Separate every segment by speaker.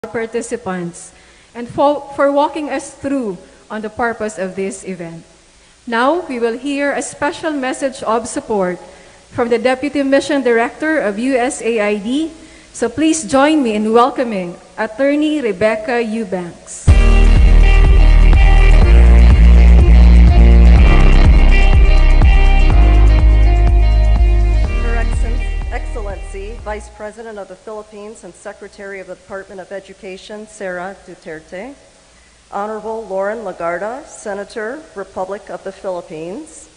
Speaker 1: participants and for walking us through on the purpose of this event. Now, we will hear a special message of support from the Deputy Mission Director of USAID. So please join me in welcoming Attorney Rebecca Eubanks.
Speaker 2: Excellency, Vice President of the Philippines and Secretary of the Department of Education, Sara Duterte, Honorable Lauren Legarda, Senator, Republic of the Philippines,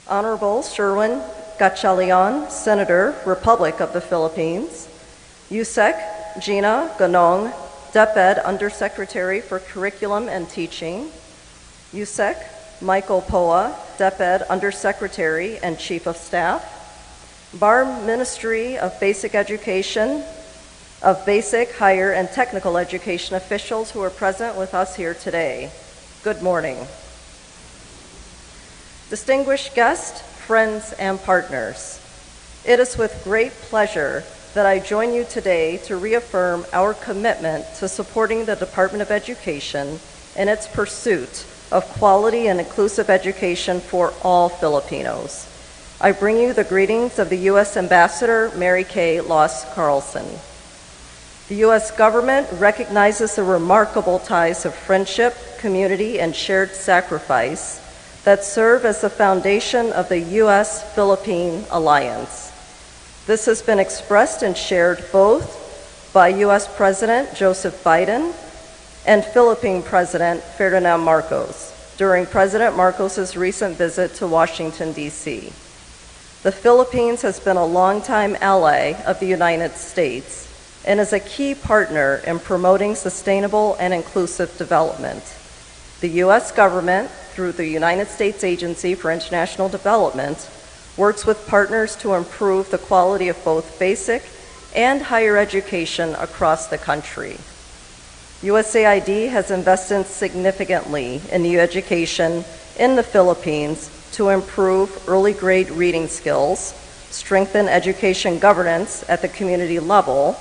Speaker 2: Honorable Sherwin Gatchalian, Senator, Republic of the Philippines, Yusek Gina Ganong, DepEd Undersecretary for Curriculum and Teaching, Yusek Michael Poa, DepEd Undersecretary and Chief of Staff, Bar Ministry of Basic Education, of Basic, Higher, and Technical Education officials who are present with us here today. Good morning. Distinguished guests, friends, and partners, it is with great pleasure that I join you today to reaffirm our commitment to supporting the Department of Education in its pursuit of quality and inclusive education for all Filipinos. I bring you the greetings of the U.S. Ambassador Mary Kay Loss Carlson. The U.S. government recognizes the remarkable ties of friendship, community, and shared sacrifice that serve as the foundation of the U.S.-Philippine alliance. This has been expressed and shared both by U.S. President Joseph Biden and Philippine President Ferdinand Marcos during President Marcos's recent visit to Washington, D.C. The Philippines has been a longtime ally of the United States and is a key partner in promoting sustainable and inclusive development. The U.S. government, through the United States Agency for International Development, works with partners to improve the quality of both basic and higher education across the country. USAID has invested significantly in new education in the Philippines to improve early grade reading skills, strengthen education governance at the community level,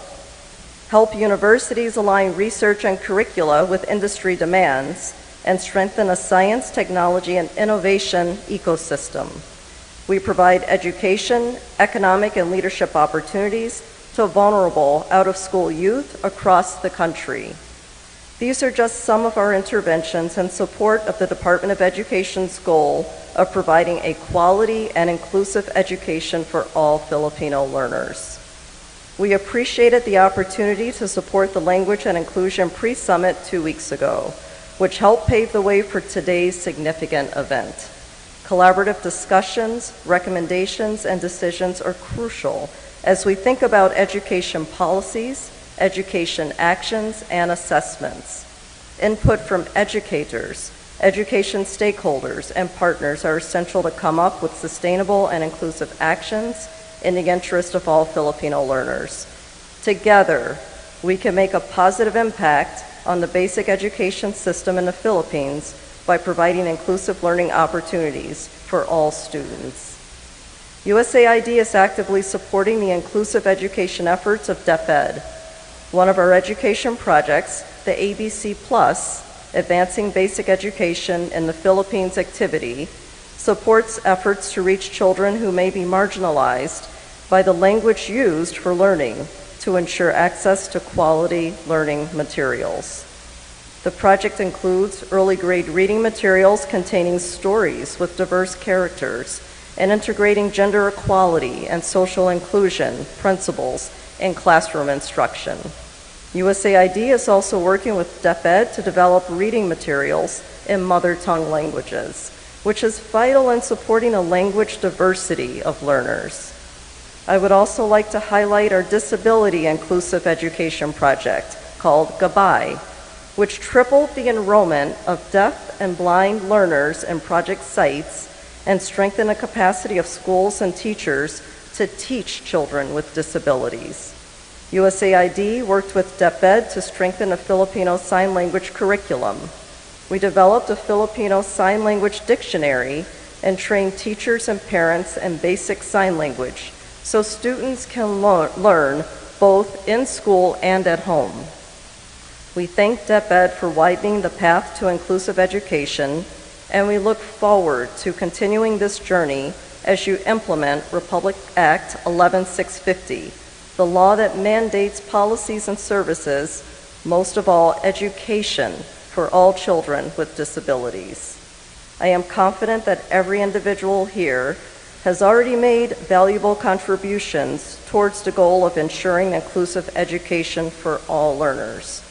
Speaker 2: help universities align research and curricula with industry demands, and strengthen a science, technology, and innovation ecosystem. We provide education, economic, and leadership opportunities to vulnerable out-of-school youth across the country. These are just some of our interventions in support of the Department of Education's goal of providing a quality and inclusive education for all Filipino learners. We appreciated the opportunity to support the Language and Inclusion Pre-Summit 2 weeks ago, which helped pave the way for today's significant event. Collaborative discussions, recommendations, and decisions are crucial as we think about education policies, education actions, and assessments. Input from educators, education stakeholders, and partners are essential to come up with sustainable and inclusive actions in the interest of all Filipino learners. Together, we can make a positive impact on the basic education system in the Philippines by providing inclusive learning opportunities for all students. USAID is actively supporting the inclusive education efforts of DepEd. One of our education projects, the ABC Plus, Advancing Basic Education in the Philippines activity, supports efforts to reach children who may be marginalized by the language used for learning to ensure access to quality learning materials. The project includes early grade reading materials containing stories with diverse characters and integrating gender equality and social inclusion principles in classroom instruction. USAID is also working with DepEd to develop reading materials in mother tongue languages, which is vital in supporting a language diversity of learners. I would also like to highlight our disability inclusive education project called Gabay, which tripled the enrollment of deaf and blind learners in project sites and strengthened the capacity of schools and teachers to teach children with disabilities. USAID worked with DepEd to strengthen a Filipino Sign Language curriculum. We developed a Filipino Sign Language dictionary and trained teachers and parents in basic sign language so students can learn both in school and at home. We thank DepEd for widening the path to inclusive education, and we look forward to continuing this journey as you implement Republic Act 11650, the law that mandates policies and services, most of all education, for all children with disabilities. I am confident that every individual here has already made valuable contributions towards the goal of ensuring inclusive education for all learners.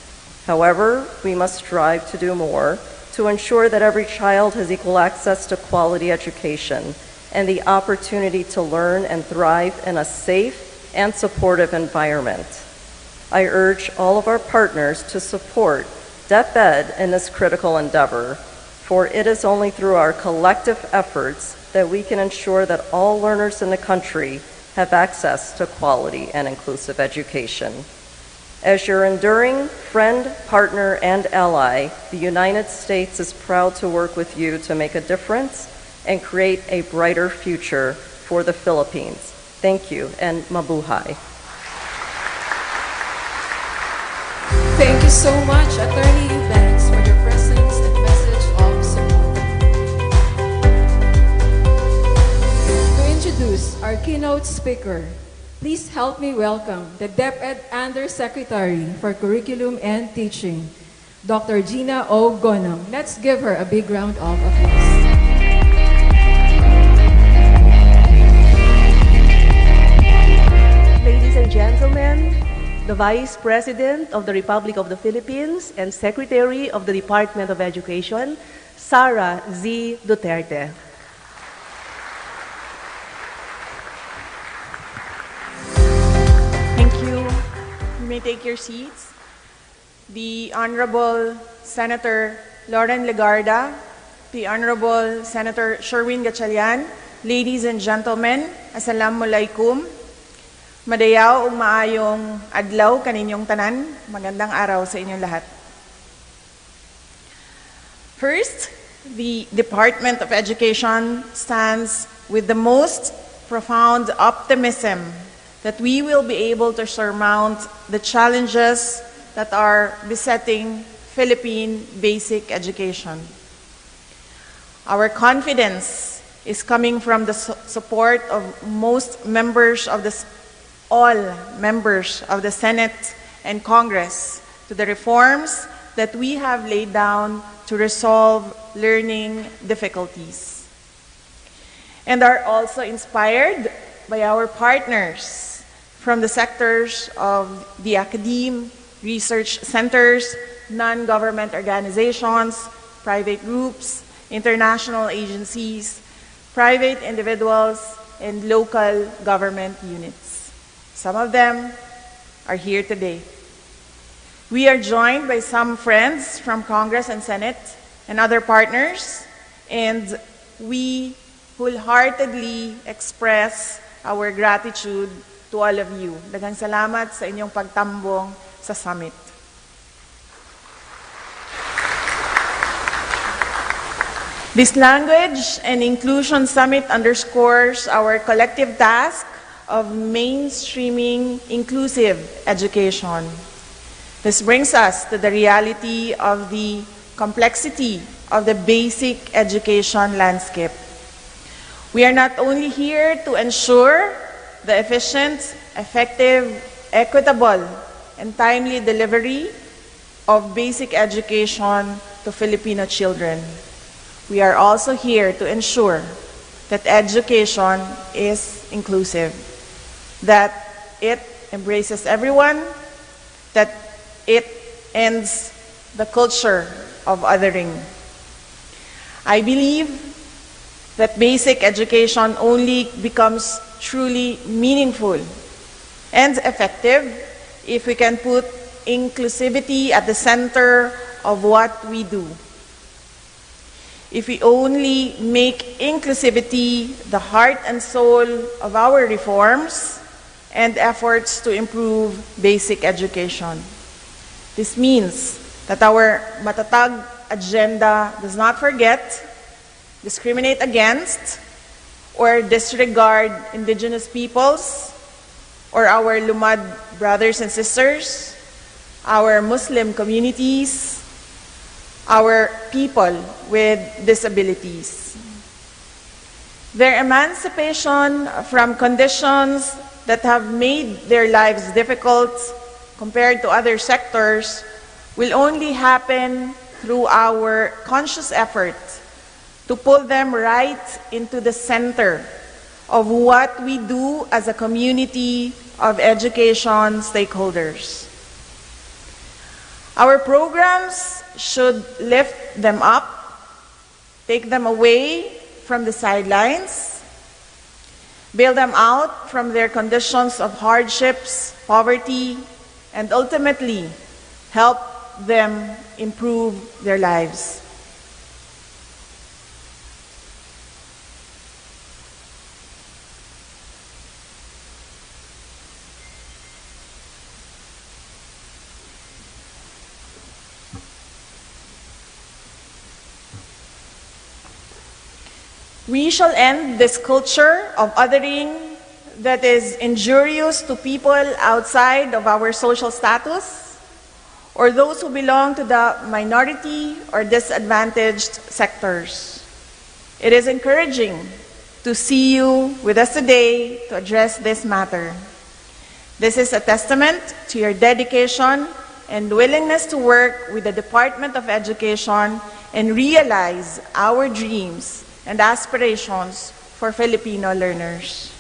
Speaker 2: However, we must strive to do more to ensure that every child has equal access to quality education and the opportunity to learn and thrive in a safe and supportive environment. I urge all of our partners to support DepEd in this critical endeavor, for it is only through our collective efforts that we can ensure that all learners in the country have access to quality and inclusive education. As your enduring friend, partner, and ally, the United States is proud to work with you to make a difference and create a brighter future for the Philippines. Thank you, and mabuhay.
Speaker 1: Thank you so much, Attorney Banks, for your presence and message of support. To introduce our keynote speaker, please help me welcome the DepEd Undersecretary for Curriculum and Teaching, Dr. Gina O. Gonam. Let's give her a big round of applause.
Speaker 3: Ladies and gentlemen, the Vice President of the Republic of the Philippines and Secretary of the Department of Education, Sara Z. Duterte.
Speaker 4: Thank you. You may take your seats. The Honorable Senator Lauren Legarda, the Honorable Senator Sherwin Gatchalian, ladies and gentlemen, Assalamualaikum. Madayaw ug maayong adlaw kaninyong tanan. Magandang araw sa inyong lahat. First, the Department of Education stands with the most profound optimism that we will be able to surmount the challenges that are besetting Philippine basic education. Our confidence is coming from the support of all members of the Senate and Congress to the reforms that we have laid down to resolve learning difficulties, and are also inspired by our partners from the sectors of the academe, research centers, non-government organizations, private groups, international agencies, private individuals, and local government units. Some of them are here today. We are joined by some friends from Congress and Senate and other partners, and we wholeheartedly express our gratitude to all of you. Daghang salamat sa inyong pagtambong sa summit. This Language and Inclusion Summit underscores our collective task of mainstreaming inclusive education. This brings us to the reality of the complexity of the basic education landscape. We are not only here to ensure the efficient, effective, equitable, and timely delivery of basic education to Filipino children. We are also here to ensure that education is inclusive, that it embraces everyone, that it ends the culture of othering. I believe that basic education only becomes truly meaningful and effective if we can put inclusivity at the center of what we do. If we only make inclusivity the heart and soul of our reforms and efforts to improve basic education. This means that our matatag agenda does not forget, discriminate against, or disregard indigenous peoples or our Lumad brothers and sisters, our Muslim communities, our people with disabilities. Their emancipation from conditions that have made their lives difficult compared to other sectors will only happen through our conscious effort to pull them right into the center of what we do as a community of education stakeholders. Our programs should lift them up, take them away from the sidelines, bail them out from their conditions of hardships, poverty, and ultimately help them improve their lives. We shall end this culture of othering that is injurious to people outside of our social status or those who belong to the minority or disadvantaged sectors. It is encouraging to see you with us today to address this matter. This is a testament to your dedication and willingness to work with the Department of Education and realize our dreams and aspirations for Filipino learners.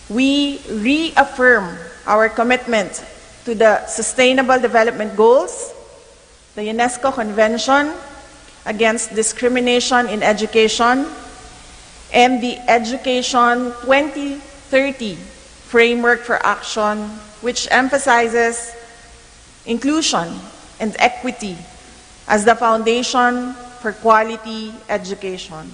Speaker 4: We reaffirm our commitment to the Sustainable Development Goals, the UNESCO Convention Against Discrimination in Education, and the Education 2030 Framework for Action, which emphasizes inclusion and equity as the foundation for quality education.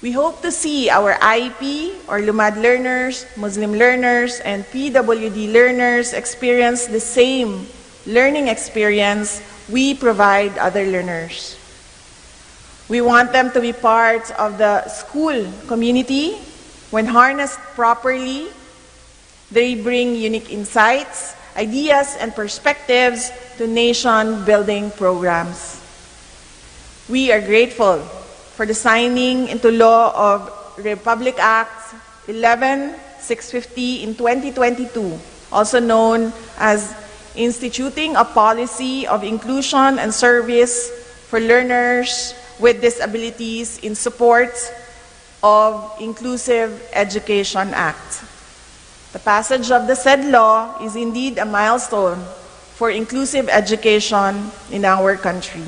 Speaker 4: We hope to see our IEP or LUMAD learners, Muslim learners, and PWD learners experience the same learning experience we provide other learners. We want them to be part of the school community. When harnessed properly, they bring unique insights, ideas, and perspectives to nation-building programs. We are grateful for the signing into law of Republic Act 11-650 in 2022, also known as Instituting a Policy of Inclusion and Service for Learners with Disabilities in Support of Inclusive Education Act. The passage of the said law is indeed a milestone for inclusive education in our country.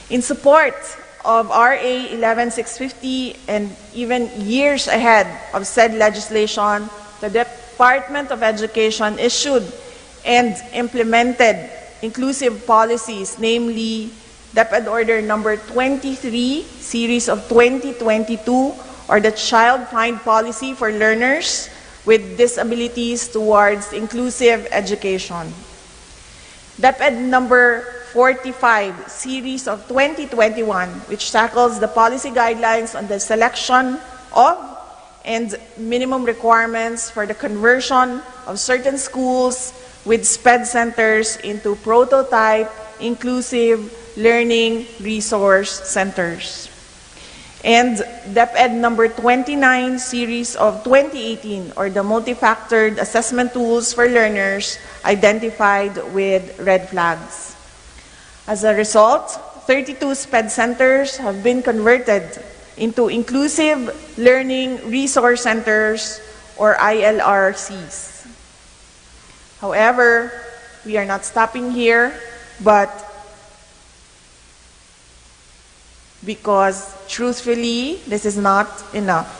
Speaker 4: In support of RA 11650 and even years ahead of said legislation, the Department of Education issued and implemented inclusive policies, namely DepEd Order number 23, series of 2022, or the Child Find Policy for Learners with Disabilities towards Inclusive Education. DepEd number 45, series of 2021, which tackles the policy guidelines on the selection of and minimum requirements for the conversion of certain schools with SPED centers into prototype inclusive learning resource centers. And DepEd number 29, series of 2018, or the multi-factored assessment tools for learners identified with red flags. As a result, 32 SPED centers have been converted into inclusive learning resource centers, or ILRCs. However, we are not stopping here, but because truthfully, this is not enough.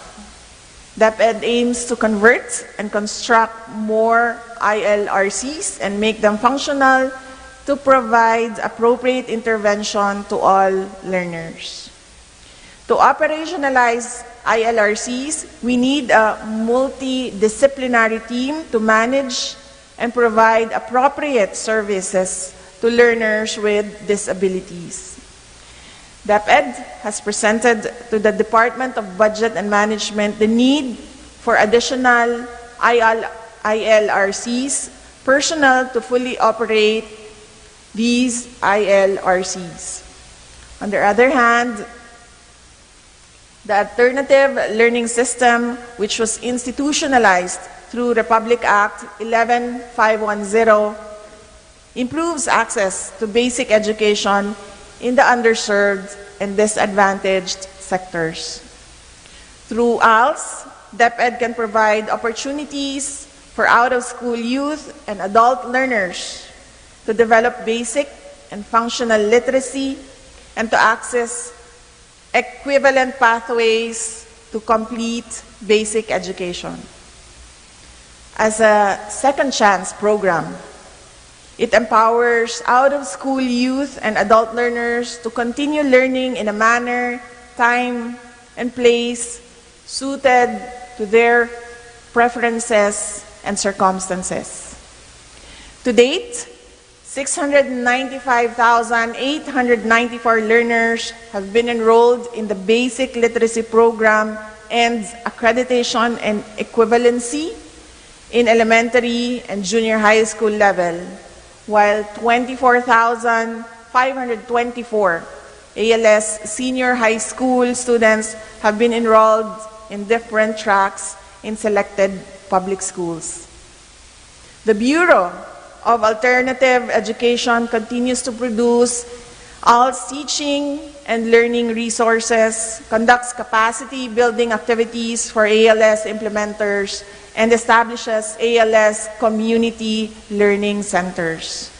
Speaker 4: DepEd aims to convert and construct more ILRCs and make them functional to provide appropriate intervention to all learners. To operationalize ILRCs, we need a multidisciplinary team to manage and provide appropriate services to learners with disabilities. DepEd has presented to the Department of Budget and Management the need for additional ILRCs personnel to fully operate these ILRCs. On the other hand, the alternative learning system, which was institutionalized through Republic Act 11510, improves access to basic education in the underserved and disadvantaged sectors. Through ALS, DepEd can provide opportunities for out-of-school youth and adult learners to develop basic and functional literacy and to access equivalent pathways to complete basic education. As a second chance program, it empowers out-of-school youth and adult learners to continue learning in a manner, time, and place suited to their preferences and circumstances. To date, 695,894 learners have been enrolled in the Basic Literacy Program and Accreditation and Equivalency in elementary and junior high school level, while 24,524 ALS senior high school students have been enrolled in different tracks in selected public schools. The Bureau of Alternative Education continues to produce ALS teaching and learning resources, conducts capacity building activities for ALS implementers, and establishes ALS community learning centers.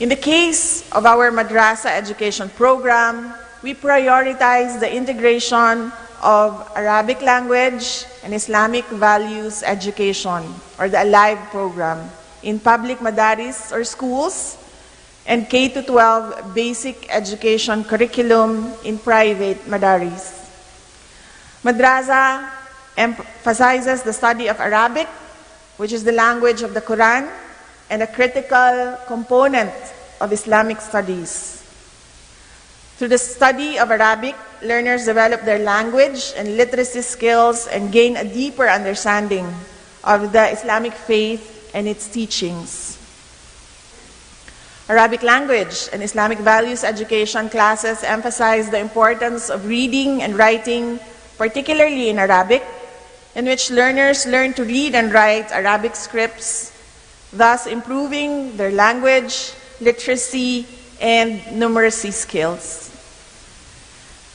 Speaker 4: In the case of our Madrasa education program, we prioritize the integration of Arabic language and Islamic values education, or the ALIVE program, in public madaris or schools, and K-12 basic education curriculum in private madaris. Madrasa emphasizes the study of Arabic, which is the language of the Quran, and a critical component of Islamic studies. Through the study of Arabic, learners develop their language and literacy skills and gain a deeper understanding of the Islamic faith and its teachings. Arabic language and Islamic values education classes emphasize the importance of reading and writing, particularly in Arabic, in which learners learn to read and write Arabic scripts, thus improving their language, literacy, and numeracy skills.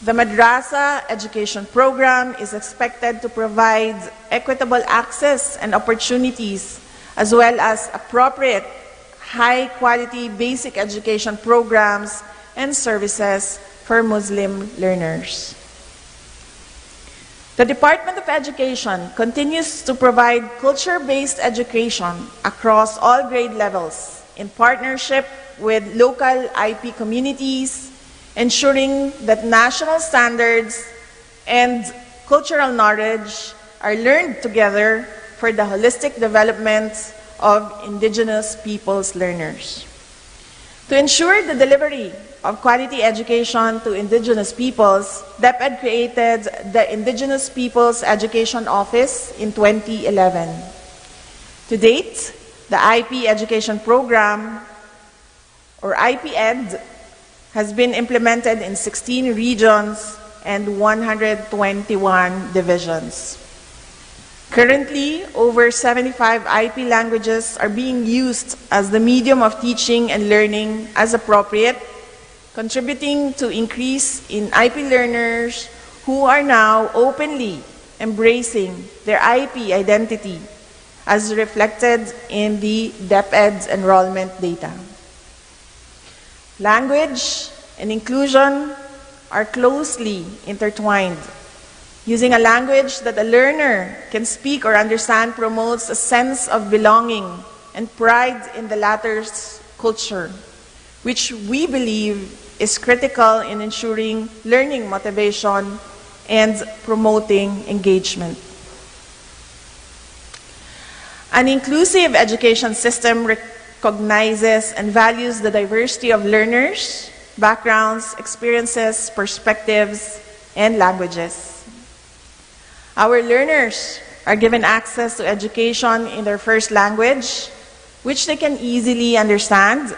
Speaker 4: The Madrasa education program is expected to provide equitable access and opportunities, as well as appropriate, high-quality basic education programs and services for Muslim learners. The Department of Education continues to provide culture-based education across all grade levels in partnership with local IP communities, ensuring that national standards and cultural knowledge are learned together for the holistic development of indigenous peoples' learners. To ensure the delivery of quality education to indigenous peoples, DepEd created the Indigenous Peoples Education Office in 2011. To date, the IP education program, or IPED, has been implemented in 16 regions and 121 divisions. Currently, over 75 IP languages are being used as the medium of teaching and learning as appropriate, contributing to increase in IP learners who are now openly embracing their IP identity, as reflected in the DepEd's enrollment data. Language and inclusion are closely intertwined. Using a language that a learner can speak or understand promotes a sense of belonging and pride in the latter's culture, which we believe is critical in ensuring learning motivation and promoting engagement. An inclusive education system recognizes and values the diversity of learners, backgrounds, experiences, perspectives, and languages. Our learners are given access to education in their first language which they can easily understand.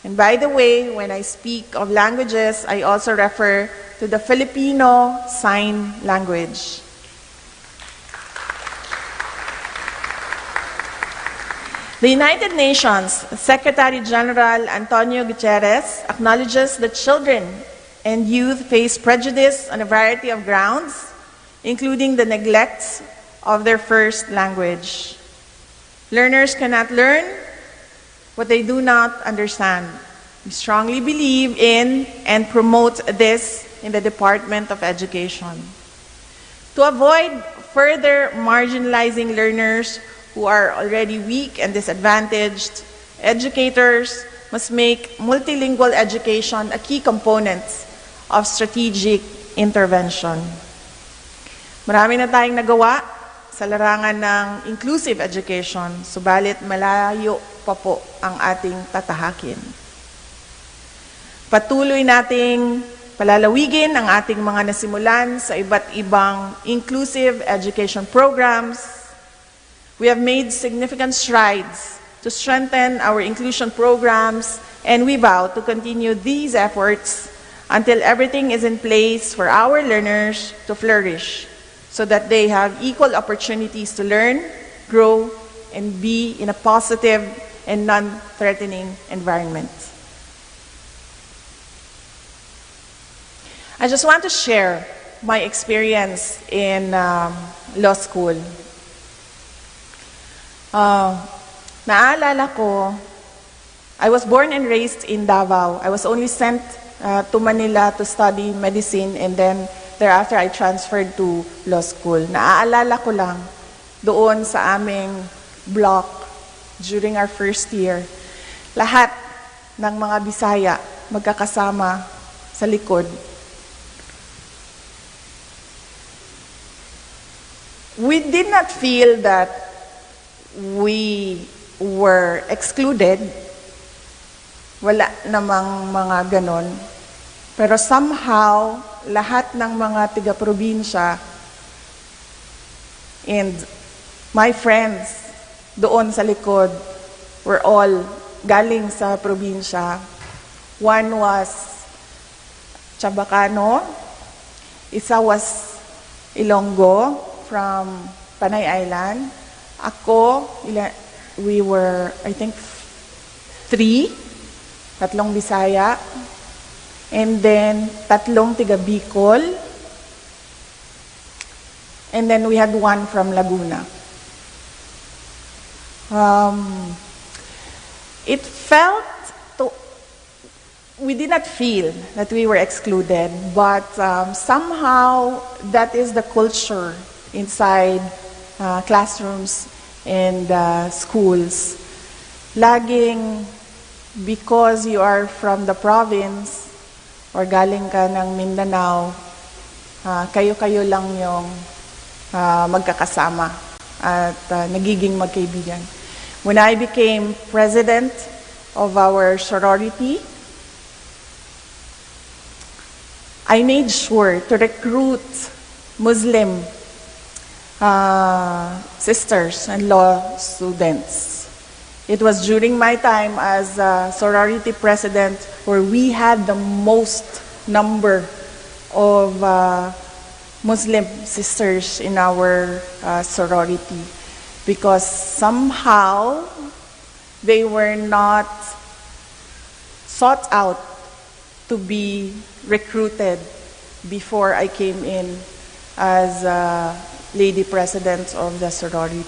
Speaker 4: And by the way, when I speak of languages, I also refer to the Filipino Sign Language. The United Nations Secretary General Antonio Guterres acknowledges that children and youth face prejudice on a variety of grounds, including the neglect of their first language. Learners cannot learn what they do not understand. We strongly believe in and promote this in the Department of Education. To avoid further marginalizing learners who are already weak and disadvantaged, educators must make multilingual education a key component of strategic intervention. Marami na tayong nagawa sa larangan ng inclusive education, subalit malayo pa po ang ating tatahakin. Patuloy nating palalawigin ang ating mga nasimulan sa iba't ibang inclusive education programs. We have made significant strides to strengthen our inclusion programs, and we vow to continue these efforts until everything is in place for our learners to flourish, so that they have equal opportunities to learn, grow, and be in a positive and non-threatening environment. I just want to share my experience in law school. Naalala ko, I was born and raised in Davao. I was only sent to Manila to study medicine, and then thereafter I transferred to law school. Naaalala ko lang doon sa aming block during our first year, lahat ng mga Bisaya magkakasama sa likod. We did not feel that we were excluded. Wala namang mga ganon. Pero somehow, lahat ng mga tiga-probinsya and my friends doon sa likod were all galing sa probinsya. One was Chabacano, isa was Ilonggo from Panay Island. Ako, we were, I think, 3 Bisaya, and then 3 tiga Bicol, and then we had 1 from Laguna. It felt, we did not feel that we were excluded, but somehow that is the culture inside classrooms and schools. Laging, because you are from the province or galing ka ng Mindanao, kayo-kayo lang yung magkakasama at nagiging magkaibigan. When I became president of our sorority, I made sure to recruit Muslim sisters and law students. It was during my time as sorority president where we had the most number of Muslim sisters in our sorority, because somehow they were not sought out to be recruited before I came in as lady president of the sorority.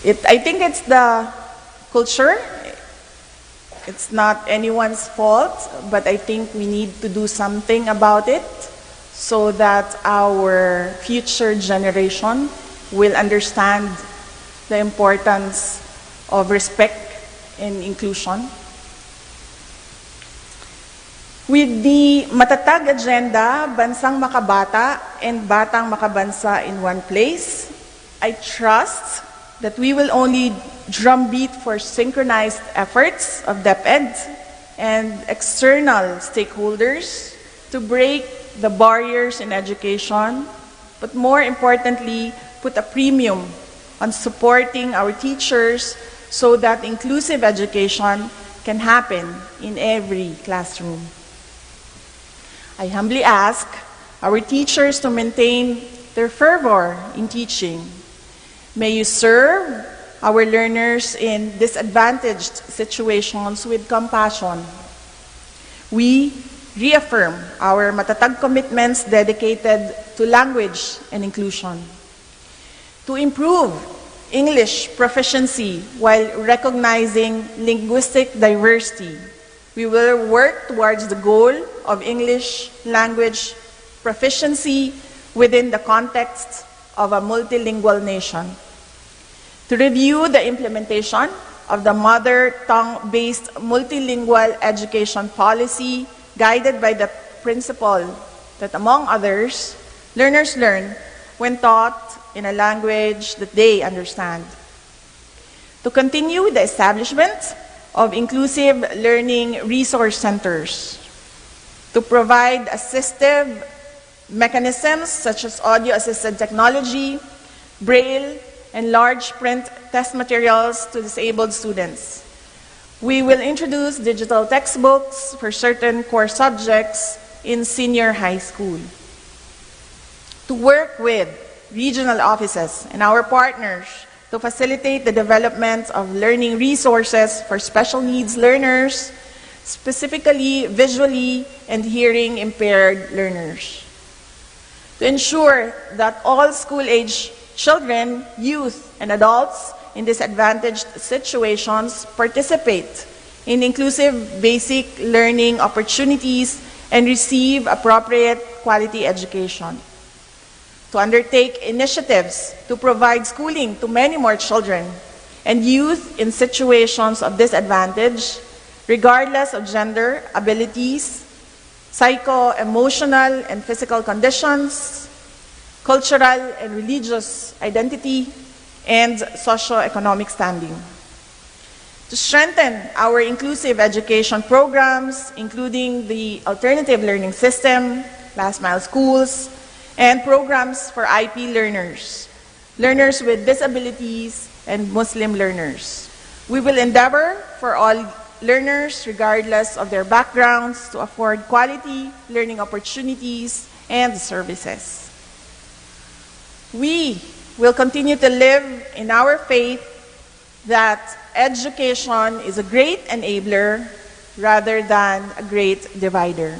Speaker 4: I think it's the culture. It's not anyone's fault, but I think we need to do something about it so that our future generation will understand the importance of respect and inclusion. With the matatag agenda, Bansang Makabata and Batang Makabansa in one place, I trust that we will only drumbeat for synchronized efforts of DepEd and external stakeholders to break the barriers in education, but more importantly, put a premium on supporting our teachers so that inclusive education can happen in every classroom. I humbly ask our teachers to maintain their fervor in teaching. May you serve our learners in disadvantaged situations with compassion. We reaffirm our matatag commitments dedicated to language and inclusion. To improve English proficiency while recognizing linguistic diversity, we will work towards the goal of English language proficiency within the context of a multilingual nation. To review the implementation of the mother tongue-based multilingual education policy guided by the principle that, among others, learners learn when taught in a language that they understand. To continue the establishment of inclusive learning resource centers. To provide assistive mechanisms such as audio-assisted technology, braille, and large print test materials to disabled students. We will introduce digital textbooks for certain core subjects in senior high school. To work with regional offices and our partners to facilitate the development of learning resources for special needs learners, specifically visually and hearing impaired learners. To ensure that all school-age children, youth, and adults in disadvantaged situations participate in inclusive basic learning opportunities and receive appropriate quality education. To undertake initiatives to provide schooling to many more children and youth in situations of disadvantage, regardless of gender, abilities, psycho-emotional and physical conditions, cultural and religious identity, and socio-economic standing. To strengthen our inclusive education programs, including the alternative learning system, last mile schools, and programs for IP learners, learners with disabilities, and Muslim learners. We will endeavor for all learners, regardless of their backgrounds, to afford quality learning opportunities and services. We will continue to live in our faith that education is a great enabler rather than a great divider.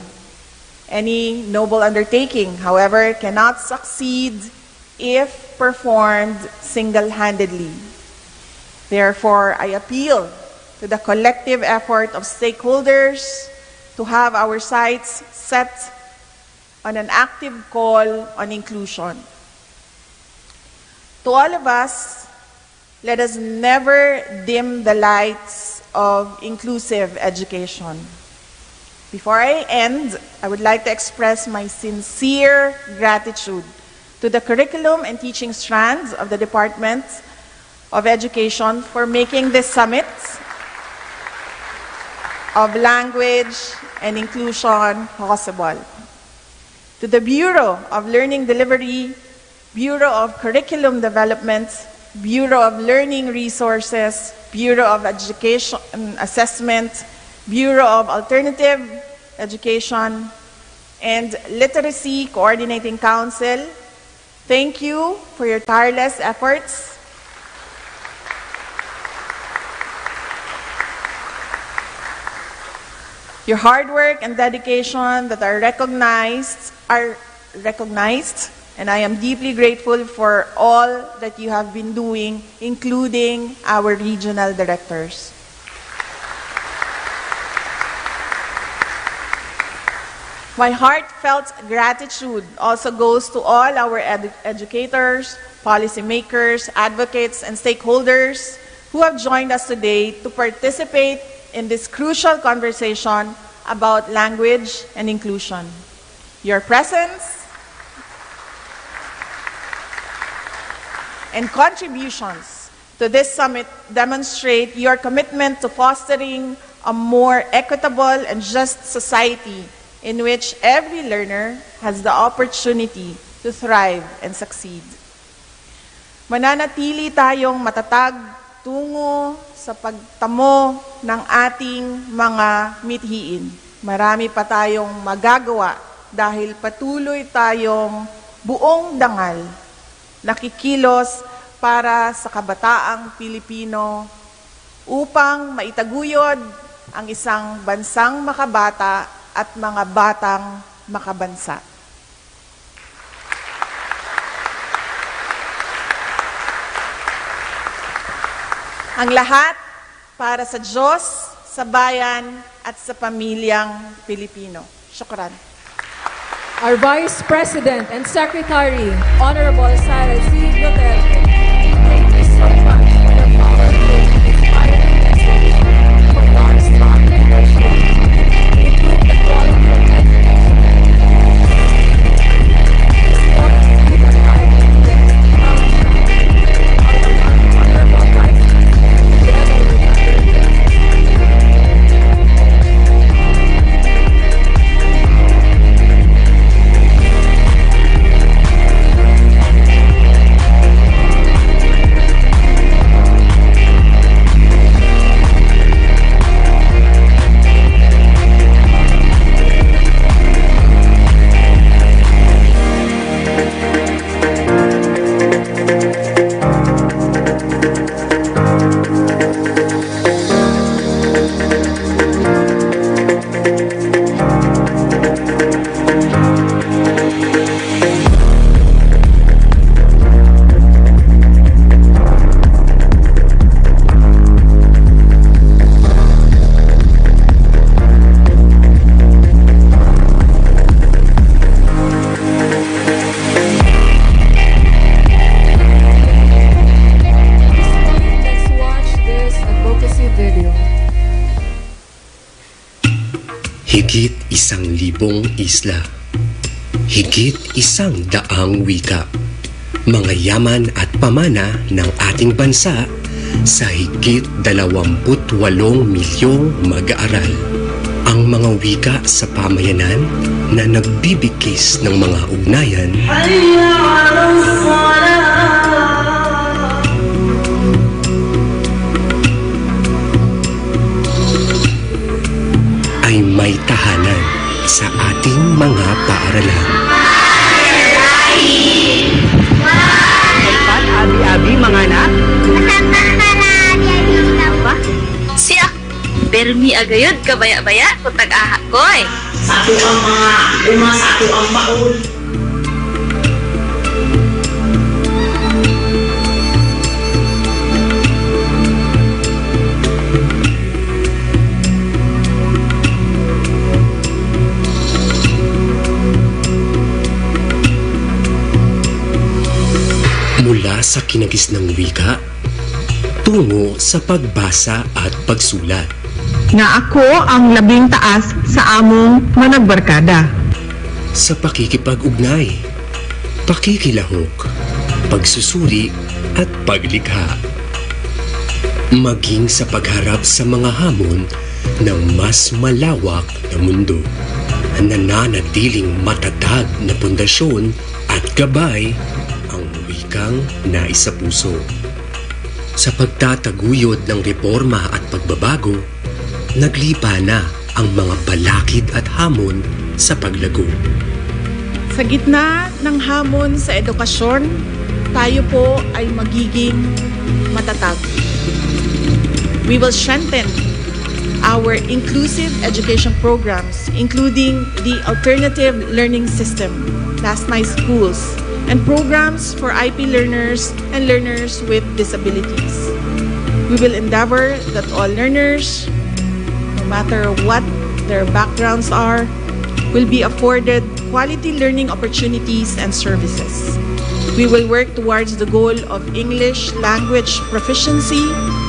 Speaker 4: Any noble undertaking, however, cannot succeed if performed single-handedly. Therefore, I appeal to the collective effort of stakeholders to have our sights set on an active call on inclusion. To all of us, let us never dim the lights of inclusive education. Before I end, I would like to express my sincere gratitude to the curriculum and teaching strands of the Department of Education for making this summit of language and inclusion possible. To the Bureau of Learning Delivery, Bureau of Curriculum Development, Bureau of Learning Resources, Bureau of Education Assessment, Bureau of Alternative Education, and Literacy Coordinating Council, thank you for your tireless efforts. Your hard work and dedication that are recognized, and I am deeply grateful for all that you have been doing, including our regional directors. My heartfelt gratitude also goes to all our educators, policymakers, advocates, and stakeholders who have joined us today to participate in this crucial conversation about language and inclusion. Your presence and contributions to this summit demonstrate your commitment to fostering a more equitable and just society in which every learner has the opportunity to thrive and succeed. mananatili tayong matatag tungo sa pagtamo ng ating mga mithiin. Marami pa tayong magagawa dahil patuloy tayong buong dangal nakikilos para sa kabataang Pilipino upang maitaguyod ang isang bansang makabata at mga batang makabansa. Ang lahat para sa Diyos, sa bayan at sa pamilyang Pilipino. Syukran.
Speaker 1: Our Vice President and Secretary, Honorable Sara Z. Duterte. Thank you so much for your powerful, inspiring message for non-strong leadership. Improve the quality of education. This morning, we are highlighting the Honorable Vice President, together with other guests.
Speaker 5: Higit 1,000 isla, higit 100 wika, mga yaman at pamana ng ating bansa sa higit 28 milyong mag-aaral. Ang mga wika sa pamayanan na nagbibigkis ng mga ugnayan ay may tahanan sa ating mga paaralan.
Speaker 6: Dapat abi-abi mga anak.
Speaker 7: Siya, permi agayod kabaya-baya kung tag-aha ko eh.
Speaker 6: Sa ato ang mga uma, sa ato ang baon.
Speaker 5: Mula sa kinagis ng wika, tungo sa pagbasa at pagsulat.
Speaker 8: Nga ako ang labing taas sa among managbarkada.
Speaker 5: Sa pakikipag-ugnay, pakikilahok, pagsusuri at paglikha. Maging sa pagharap sa mga hamon ng mas malawak na mundo. Nananatiling matatag na pundasyon at gabay ang wikang naisapuso. Sa pagtataguyod ng reforma at pagbabago, naglipa na ang mga balakid at hamon sa paglago.
Speaker 4: Sa gitna ng hamon sa edukasyon, tayo po ay magiging matatag. We will strengthen our inclusive education programs, including the alternative learning system, Last Night Schools, and programs for IP learners and learners with disabilities. We will endeavor that all learners, no matter what their backgrounds are, will be afforded quality learning opportunities and services. We will work towards the goal of English language proficiency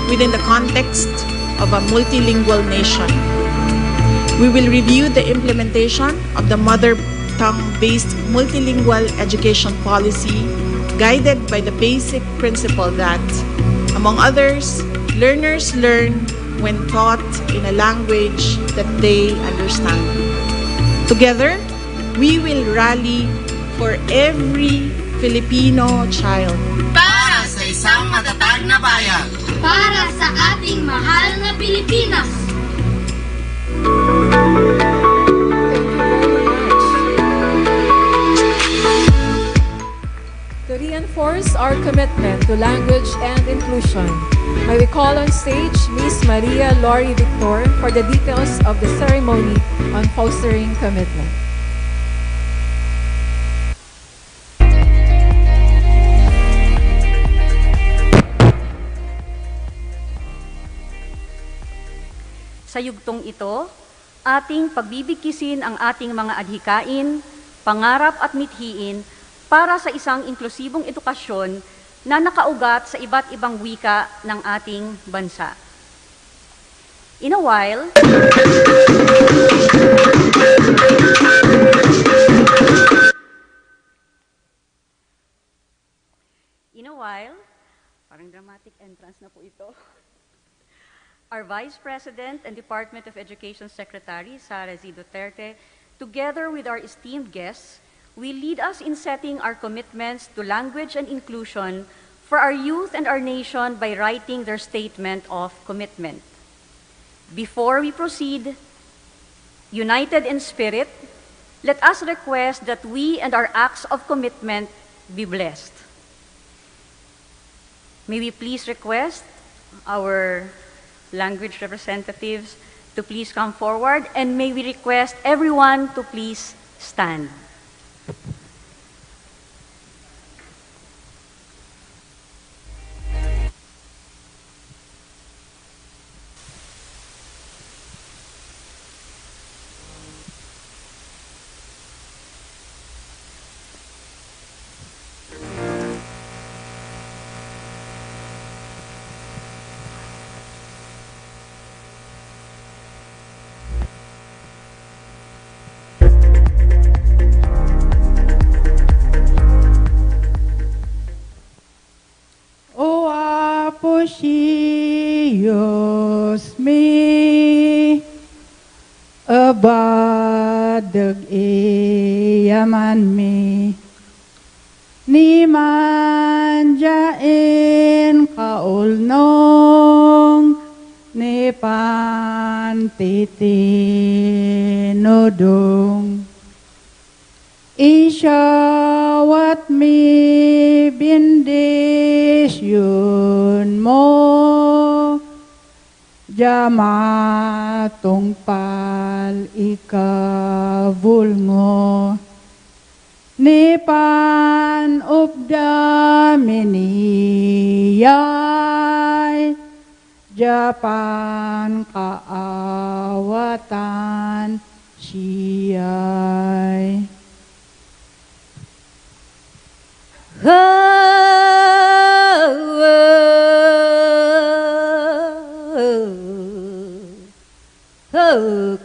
Speaker 4: within the context of a multilingual nation. We will review the implementation of the mother tongue-based multilingual education policy guided by the basic principle that, among others, learners learn when taught in a language that they understand. Together, we will rally for every Filipino child.
Speaker 7: Para sa
Speaker 6: Matag na bayan.
Speaker 9: Para sa ating mahal na Pilipinas.
Speaker 1: To reinforce our commitment to language and inclusion, may we call on stage Ms. Maria Lori Victor for the details of the ceremony on fostering commitment.
Speaker 10: Sa yugtong ito, ating pagbibigkisin ang ating mga adhikain, pangarap at mithiin para sa isang inklusibong edukasyon na nakaugat sa iba't ibang wika ng ating bansa. In a while, parang dramatic entrance na po ito. Our Vice President and Department of Education Secretary, Sara Z. Duterte, together with our esteemed guests, will lead us in setting our commitments to language and inclusion for our youth and our nation by writing their statement of commitment. Before we proceed, united in spirit, let us request that we and our acts of commitment be blessed. May we please request our language representatives to please come forward, and may we request everyone to please stand.
Speaker 11: Apocios me abadag yaman me ni manjain kaulnong ni pantitinodong isyawat mi bindisyon mo jamatong pal ikavulngo ni pan updaminiyay japan kaawatan siyay.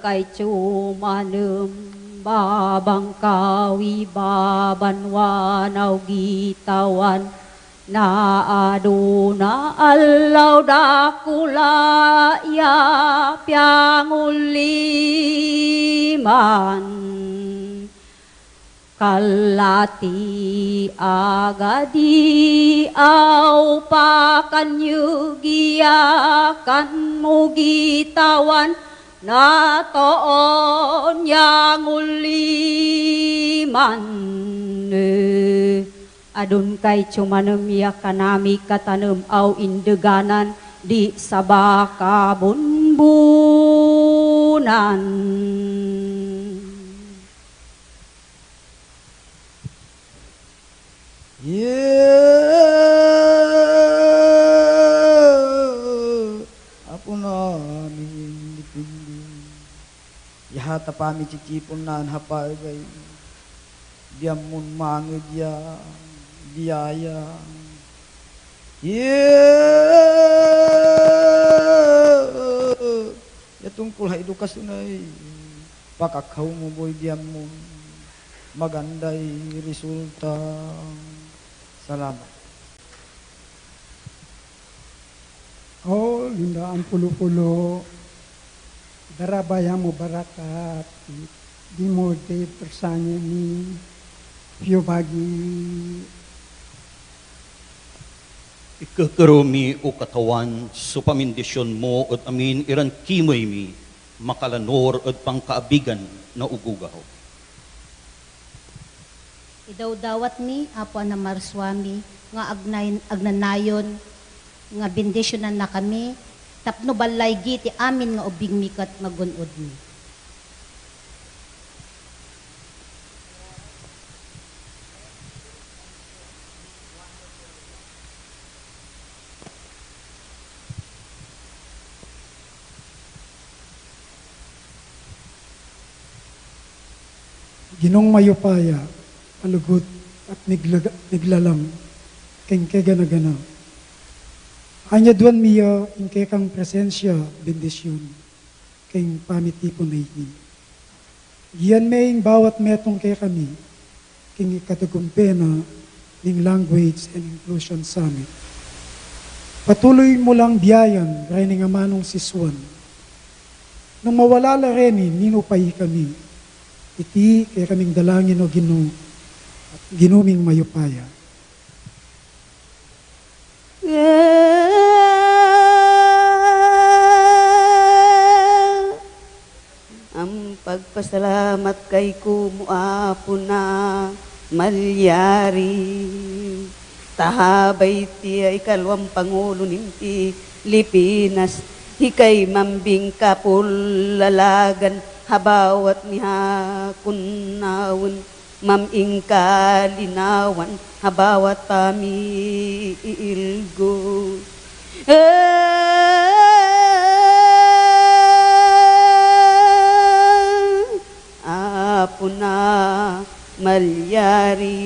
Speaker 12: Kay cumanem babang kawi babanwanaw gitawan na aduna allaw dakula ya pianguliman kalati agadi au pakanyugiakan mugitawan na toon yang uliman adun kay cumanem ya kanami katanem au indeganan di sabaka bunbunan.
Speaker 11: Apo namin dipindi yahata pami cicipon nan hapagay diamun mangid ya biaya ya tungkol ha edukasyon ay pakakaw mo boy diamun maganday resulta. Salamat.
Speaker 13: Oh, lindaan pulo-pulo, darabayang mo barakat, di mo de persanya ni piyo bagi
Speaker 14: Ikakarumi o katawan so pamindisyon mo at amin iran kimoy mi makalanor at pangkaabigan na ugugaw.
Speaker 12: Idaw-dawat mi, apo na marswami, nga agnanayon, nga bendisyonan na kami, tapno balay giti amin nga ubing mikat nga gunod mi.
Speaker 13: Ginong mayupaya, alugot at niglalang, kengke gana-gana. Anya duan miya, ingke kang presensya, bendisyon, keng pamitipon na ini. Giyan maying bawat metong kay kami, keng ikatagumpena ng Language and Inclusion Summit. Patuloy mo lang biyayan, rin nga manong siswan. Nung mawala la rin, ninupay kami, iti kaya kaming dalangin o Ginoo at ginuming mayupaya.
Speaker 15: Ang pagpasalamat kay kumuapo na malyari. Tahabay ti ay kalawang Pangulo ng Pilipinas. Hikay mambing kapulalagan. Habawat niya kunawon, maming kalinawan, habawat pamiilgo. Apo na malyari,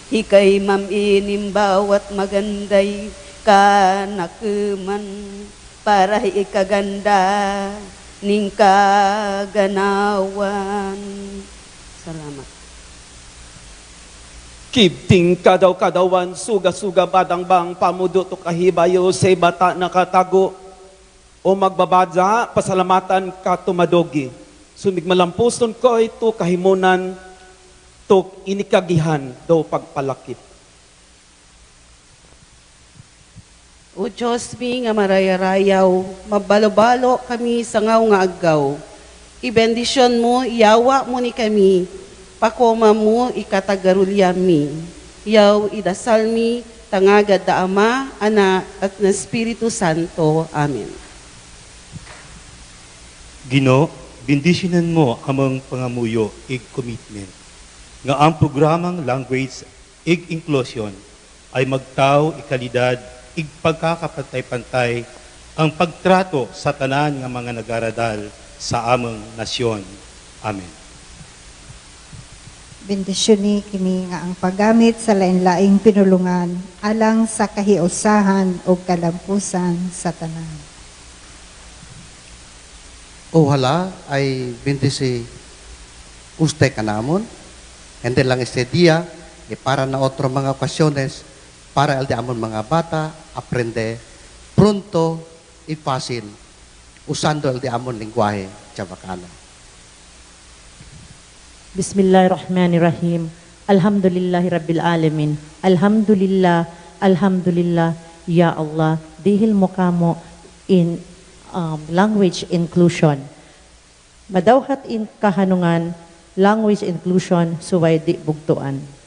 Speaker 15: hikay maminim bawat maganday kanakuman, para ikaganda ning kaganawan. Salamat.
Speaker 16: Kibting kadaw-kadawan, suga-suga badang-bang, pamudo to kahibayo, say bata nakatago, o magbabadza, pasalamatan ka tumadogi. Sumig malampuson ko ito kahimunan, to inikagihan, daw pagpalakip.
Speaker 15: O Diyos mi nga marayarayaw, mabalo-balo kami sa ngaw nga aggaw. Ibendisyon mo, iyawa mo ni kami, pakoma mo ikatagarulya mi. Yaw idasal mi, tangagad da Ama, Anak, at ng Espiritu Santo. Amen.
Speaker 17: Ginoo, bendisyonan mo amang pangamuyo ig commitment. Nga ang programang Language ig Inclusion ay magtaw ikalidad ig pagkakapantay-pantay ang pagtrato sa tanan nga mga nagaradal sa among nasyon. Amen.
Speaker 18: Bendisyon ni kini nga ang paggamit sa lain-laing pinulungan alang sa kahiusahan o kalampusan sa tanan.
Speaker 19: Ojalá ay bendisi usted kanamon, hindi lang este día, para na otro mga okasyones, para el de amon mga bata aprende pronto y fácil usando el de amon lengguaje chabacano.
Speaker 20: Bismillahirrahmanirrahim. Alhamdulillahi Rabbil Alamin. Alhamdulillah, Alhamdulillah, Ya Allah. Dihil mo kamo in language inclusion. Madawhat in kahanungan, language inclusion, suway di bugtuan.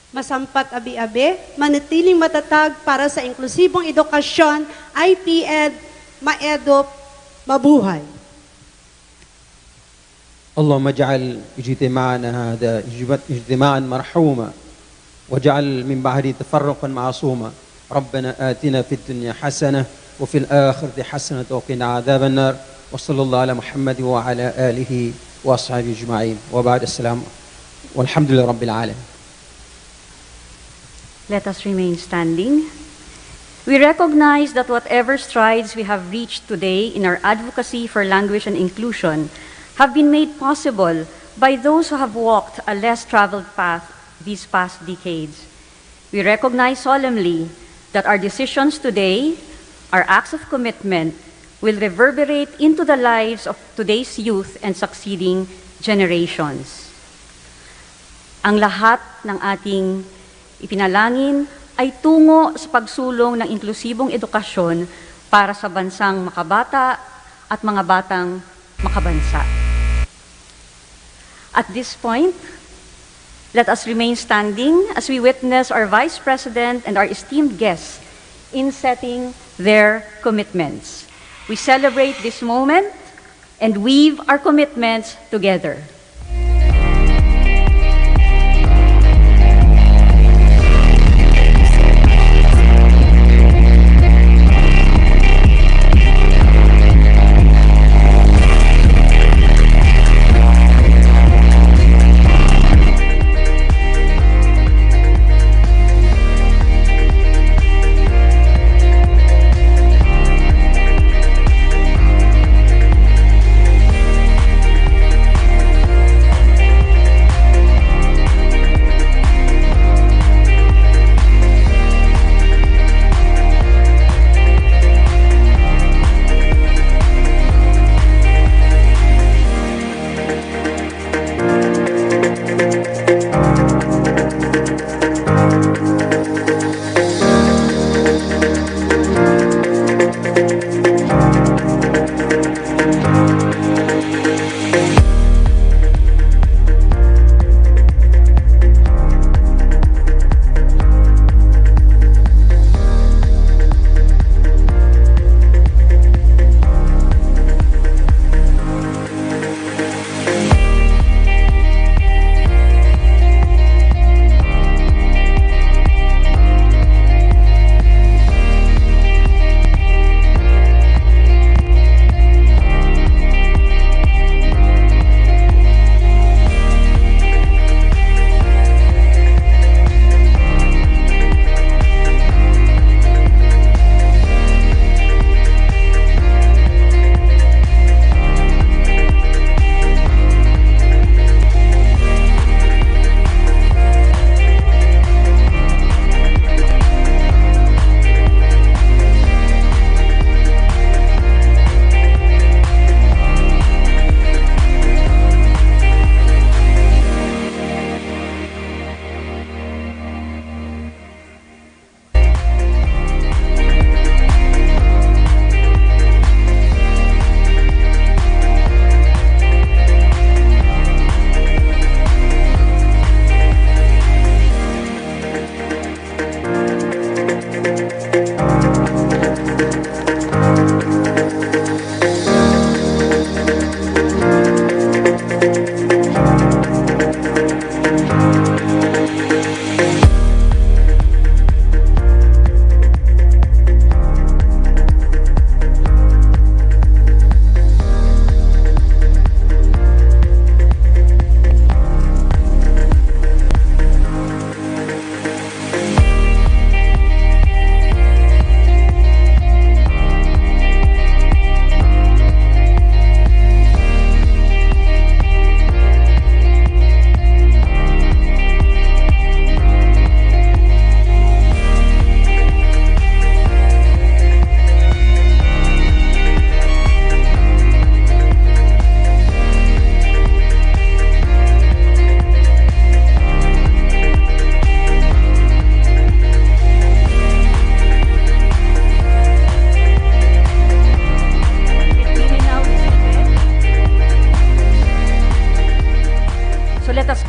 Speaker 21: Masampat abi-abi, manatiling matatag para sa inklusibong edukasyon, IPED, maedop, mabuhay.
Speaker 22: اللهم اجعل اجتماعنا هذا اجتماعا مرحوما واجعل من بعده تفرقا معصوما ربنا آتنا في الدنيا حسنة وفي الآخرة حسنة وقنا عذاب النار وصلى الله على محمد وعلى آله وأصحابه أجمعين وبعد السلام والحمد لله رب العالمين.
Speaker 10: Let us remain standing. We recognize that whatever strides we have reached today in our advocacy for language and inclusion have been made possible by those who have walked a less traveled path these past decades. We recognize solemnly that our decisions today, our acts of commitment, will reverberate into the lives of today's youth and succeeding generations. Ang lahat ng ating ipinalangin ay tungo sa pagsulong ng inklusibong edukasyon para sa bansang makabata at mga batang makabansa. At this point, let us remain standing as we witness our Vice President and our esteemed guests in setting their commitments. We celebrate this moment and weave our commitments together.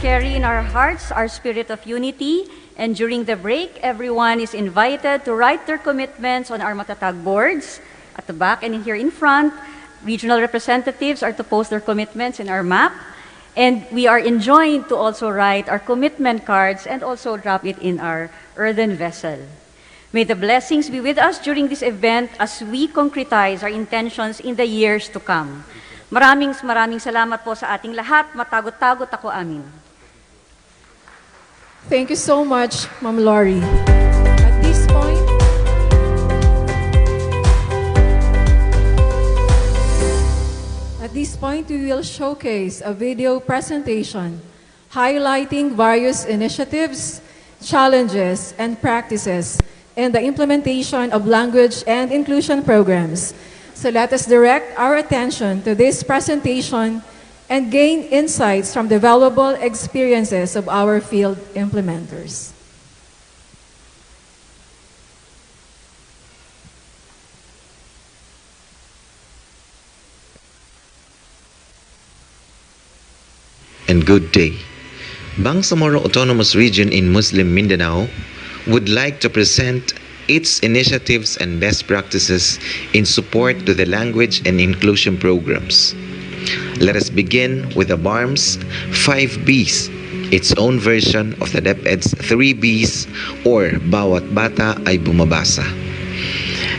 Speaker 10: carry in our hearts our spirit of unity, and during the break, everyone is invited to write their commitments on our matatag boards at the back and here in front. Regional representatives are to post their commitments in our map, and we are enjoined to also write our commitment cards and also drop it in our earthen vessel. May the blessings be with us during this event as we concretize our intentions in the years to come. Maraming salamat po sa ating lahat. Matagot-tagot ako, amin.
Speaker 1: Thank you so much, Ma'am Lori. At this point, we will showcase a video presentation highlighting various initiatives, challenges, and practices in the implementation of language and inclusion programs. So let us direct our attention to this presentation and gain insights from the valuable experiences of our field implementers.
Speaker 2: and good day. Bangsamoro Autonomous Region in Muslim Mindanao would like to present its initiatives and best practices in support to the language and inclusion programs. Let us begin with the BARM's 5 Bs, its own version of the DepEd's 3 Bs, or Bawat Bata ay Bumabasa.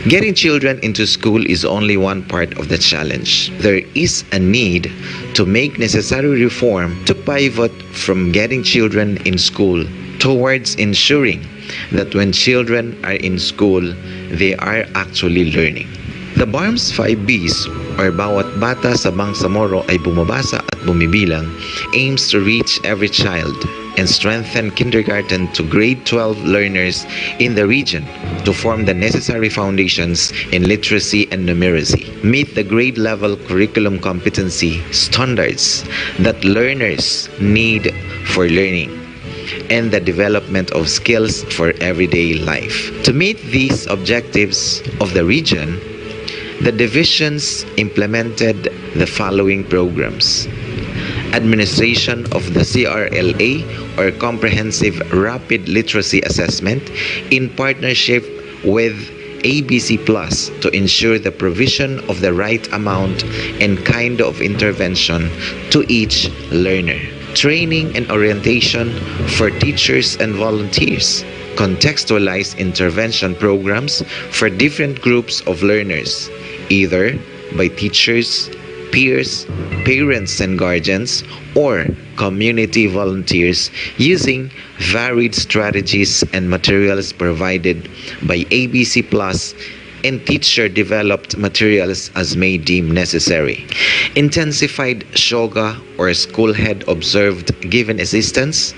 Speaker 2: Getting children into school is only one part of the challenge. There is a need to make necessary reform to pivot from getting children in school towards ensuring that when children are in school, they are actually learning. The BARM's 5 Bs, or Bawat Bata sa Bangsamoro ay Bumabasa at Bumibilang, aims to reach every child and strengthen kindergarten to grade 12 learners in the region to form the necessary foundations in literacy and numeracy, meet the grade level curriculum competency standards that learners need for learning, and the development of skills for everyday life. To meet these objectives of the region, the divisions implemented the following programs: administration of the CRLA, or Comprehensive Rapid Literacy Assessment, in partnership with ABC Plus to ensure the provision of the right amount and kind of intervention to each learner. Training and orientation for teachers and volunteers. Contextualized intervention programs for different groups of learners, either by teachers, peers, parents and guardians, or community volunteers, using varied strategies and materials provided by ABC Plus and teacher-developed materials as may deem necessary. Intensified SHOGA, or School Head Observed Given Assistance,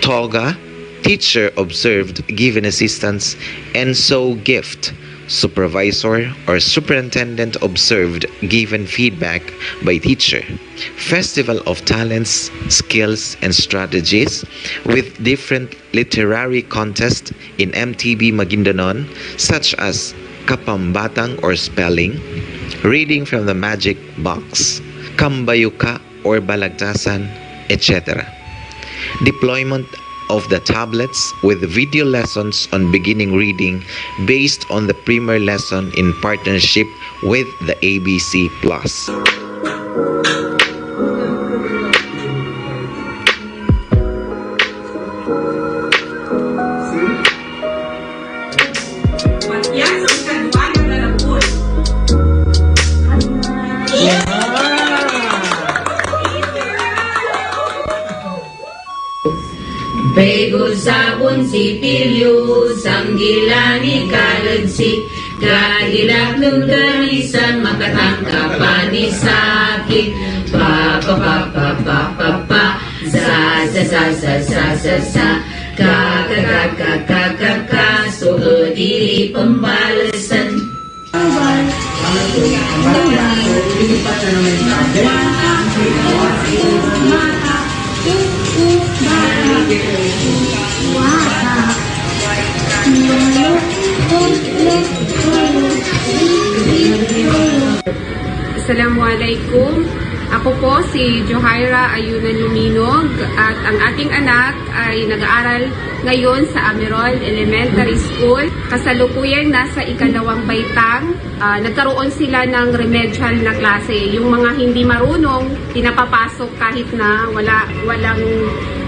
Speaker 2: TOGA, Teacher Observed Given Assistance, and SO GIFT, Supervisor or Superintendent Observed Given Feedback by Teacher. Festival of Talents, Skills, and Strategies with different literary contests in MTB Maguindanon, such as Kapambatang or Spelling, Reading from the Magic Box, Kambayuka or Balagtasan, etc. Deployment of the tablets with video lessons on beginning reading based on the primer lesson in partnership with the ABC Plus.
Speaker 6: Pego sabon si pilyo, sanggilani kaladsi, kahilak ng kanisan, makatangka pa ni sakit. Pa pa pa pa pa pa pa, sa sa sa sa sa sa sa, ka ka ka ka ka ka ka, so dili pambalasan.
Speaker 3: Assalamualaikum. Ako po si Johaira Ayunan Luminog at ang ating anak ay nag-aaral ngayon sa Amerol Elementary School. Kasalukuyan nasa ikalawang baitang. Nagkaroon sila ng remedial na klase. Yung mga hindi marunong, pinapapasok kahit na walang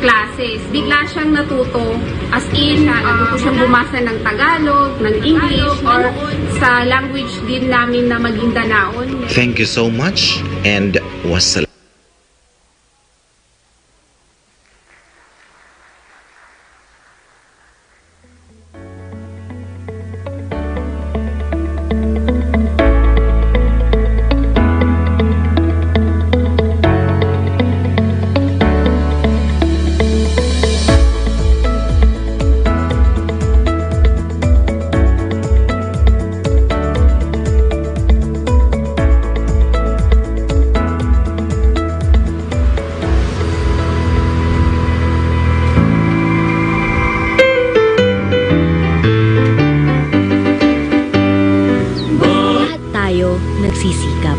Speaker 3: classes. Bigla siyang natuto as in, natuto siyang bumasa ng Tagalog, ng English, or sa language din namin na Magindanaon.
Speaker 2: Thank you so much and wassalam.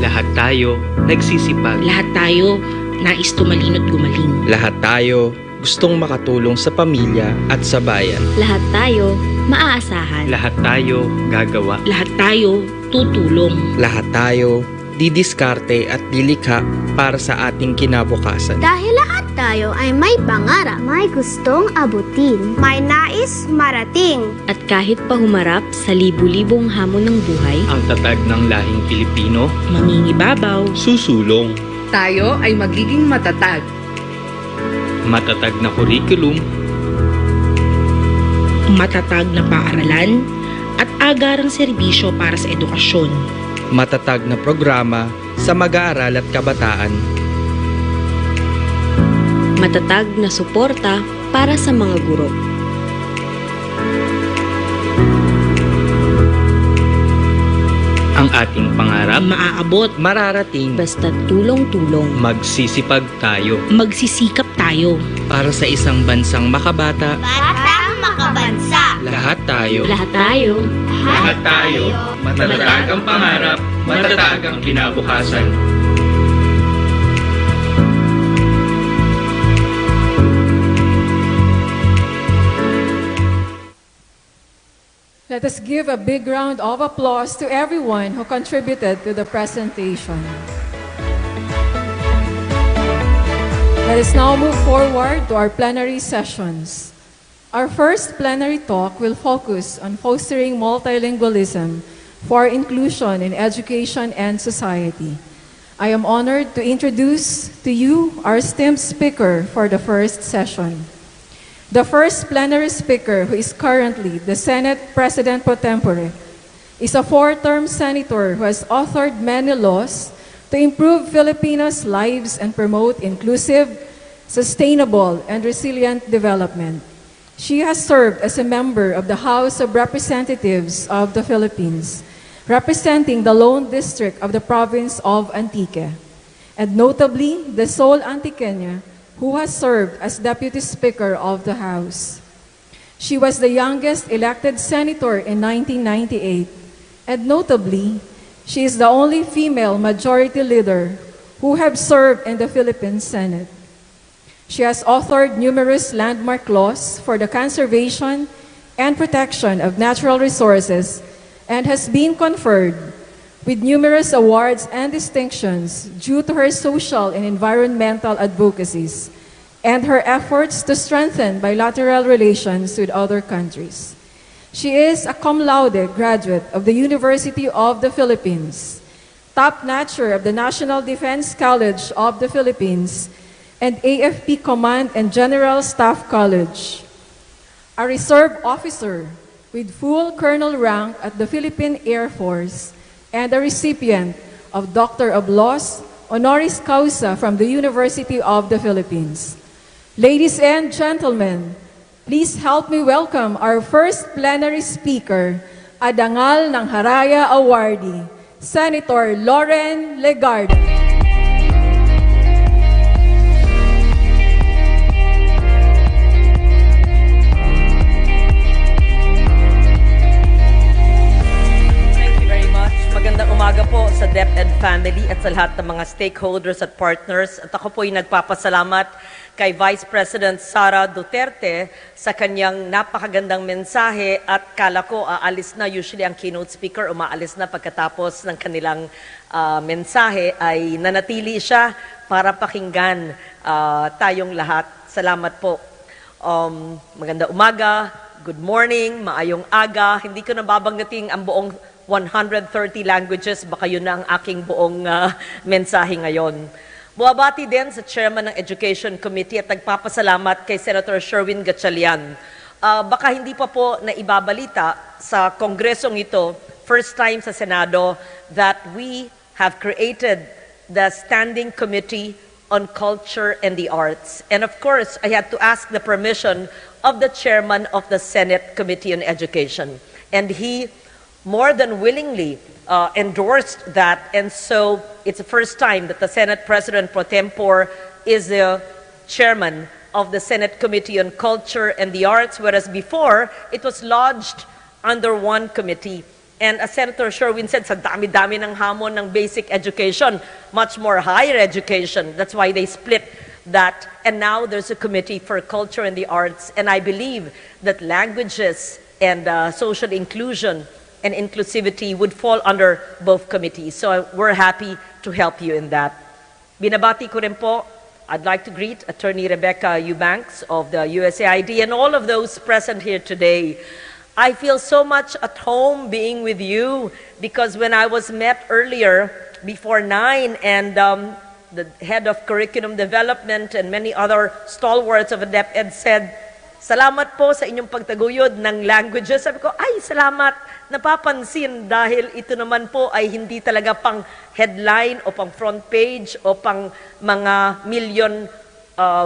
Speaker 23: Lahat tayo nagsisipag.
Speaker 24: Lahat tayo
Speaker 5: nais tumalino't gumaling.
Speaker 8: Lahat tayo gustong makatulong sa pamilya at sa bayan.
Speaker 23: Lahat tayo maaasahan.
Speaker 8: Lahat tayo gagawa.
Speaker 5: Lahat tayo tutulong.
Speaker 8: Lahat tayo didiskarte at dilikha para sa ating kinabukasan.
Speaker 9: Dahil lahat tayo ay may pangarap, may gustong abutin, may nais marating.
Speaker 23: At kahit pa humarap sa libu-libong hamon ng buhay,
Speaker 8: Ang tatag ng lahing Pilipino,
Speaker 5: mangingibabaw,
Speaker 8: susulong.
Speaker 3: Tayo ay magiging matatag.
Speaker 8: Matatag na kurikulum,
Speaker 5: matatag na paaralan, at agarang serbisyo para sa edukasyon.
Speaker 8: matatag na programa sa mag-aaral at kabataan.
Speaker 23: matatag na suporta para sa mga guro.
Speaker 8: Ang ating pangarap,
Speaker 5: maaabot,
Speaker 8: mararating,
Speaker 23: basta't tulong-tulong.
Speaker 8: magsisipag tayo
Speaker 5: Magsisikap tayo
Speaker 8: para sa isang bansang makabata.
Speaker 9: Batang makabansa.
Speaker 8: Lahat tayo.
Speaker 23: Lahat tayo.
Speaker 8: Lahat tayo. Matatag ang pangarap, matatag ang kinabukasan.
Speaker 1: Let us give a big round of applause to everyone who contributed to the presentation. Let us now move forward to our plenary sessions. Our first plenary talk will focus on fostering multilingualism for inclusion in education and society. I am honored to introduce to you our esteemed speaker for the first session. The first plenary speaker, who is currently the Senate President pro tempore, is a four-term senator who has authored many laws to improve Filipinos' lives and promote inclusive, sustainable, and resilient development. She has served as a member of the House of Representatives of the Philippines, representing the Lone District of the province of Antique, and notably the sole Antiqueña who has served as Deputy Speaker of the House. She was the youngest elected senator in 1998, and notably, she is the only female majority leader who have served in the Philippine Senate. She has authored numerous landmark laws for the conservation and protection of natural resources and has been conferred with numerous awards and distinctions due to her social and environmental advocacies and her efforts to strengthen bilateral relations with other countries. She is a cum laude graduate of the University of the Philippines, top notcher of the National Defense College of the Philippines, and AFP Command and General Staff College, a reserve officer with full colonel rank at the Philippine Air Force, and a recipient of Doctor of Laws, honoris causa from the University of the Philippines. Ladies and gentlemen, please help me welcome our first plenary speaker, a Dangal ng Haraya awardee, Senator Lauren Legarda.
Speaker 24: Magandang umaga po sa DepEd family at sa lahat ng mga stakeholders at partners. At ako po ay nagpapasalamat kay Vice President Sara Duterte sa kanyang napakagandang mensahe at kala ko aalis na. Usually ang keynote speaker umaalis na pagkatapos ng kanilang mensahe ay nanatili siya para pakinggan tayong lahat. Salamat po. Magandang umaga, good morning, maayong aga. Hindi ko nababanggiting ang buong 130 languages, baka yun na ang aking buong mensahe ngayon. Buwabati din sa Chairman ng Education Committee at nagpapasalamat kay Senator Sherwin Gatchalian. Baka hindi pa po naibabalita sa kongresong ito, first time sa Senado, that we have created the Standing Committee on Culture and the Arts. And of course, I had to ask the permission of the Chairman of the Senate Committee on Education. And he more than willingly endorsed that, and so it's the first time that the Senate President pro tempore is the chairman of the Senate Committee on Culture and the Arts, whereas before it was lodged under one committee. And as Senator Sherwin said, sa dami-dami ng hamon ng basic education, much more higher education. That's why they split that. And now there's a committee for culture and the arts. And I believe that languages and social inclusion and inclusivity would fall under both committees. So we're happy to help you in that. Binabati ko rin po, I'd like to greet Attorney Rebecca Eubanks of the USAID and all of those present here today. I feel so much at home being with you because when I was met earlier before 9 and the head of curriculum development and many other stalwarts of DepEd said, salamat po sa inyong pagtaguyod ng languages. Sabi ko, ay salamat, napapansin dahil ito naman po ay hindi talaga pang headline o pang front page o pang mga million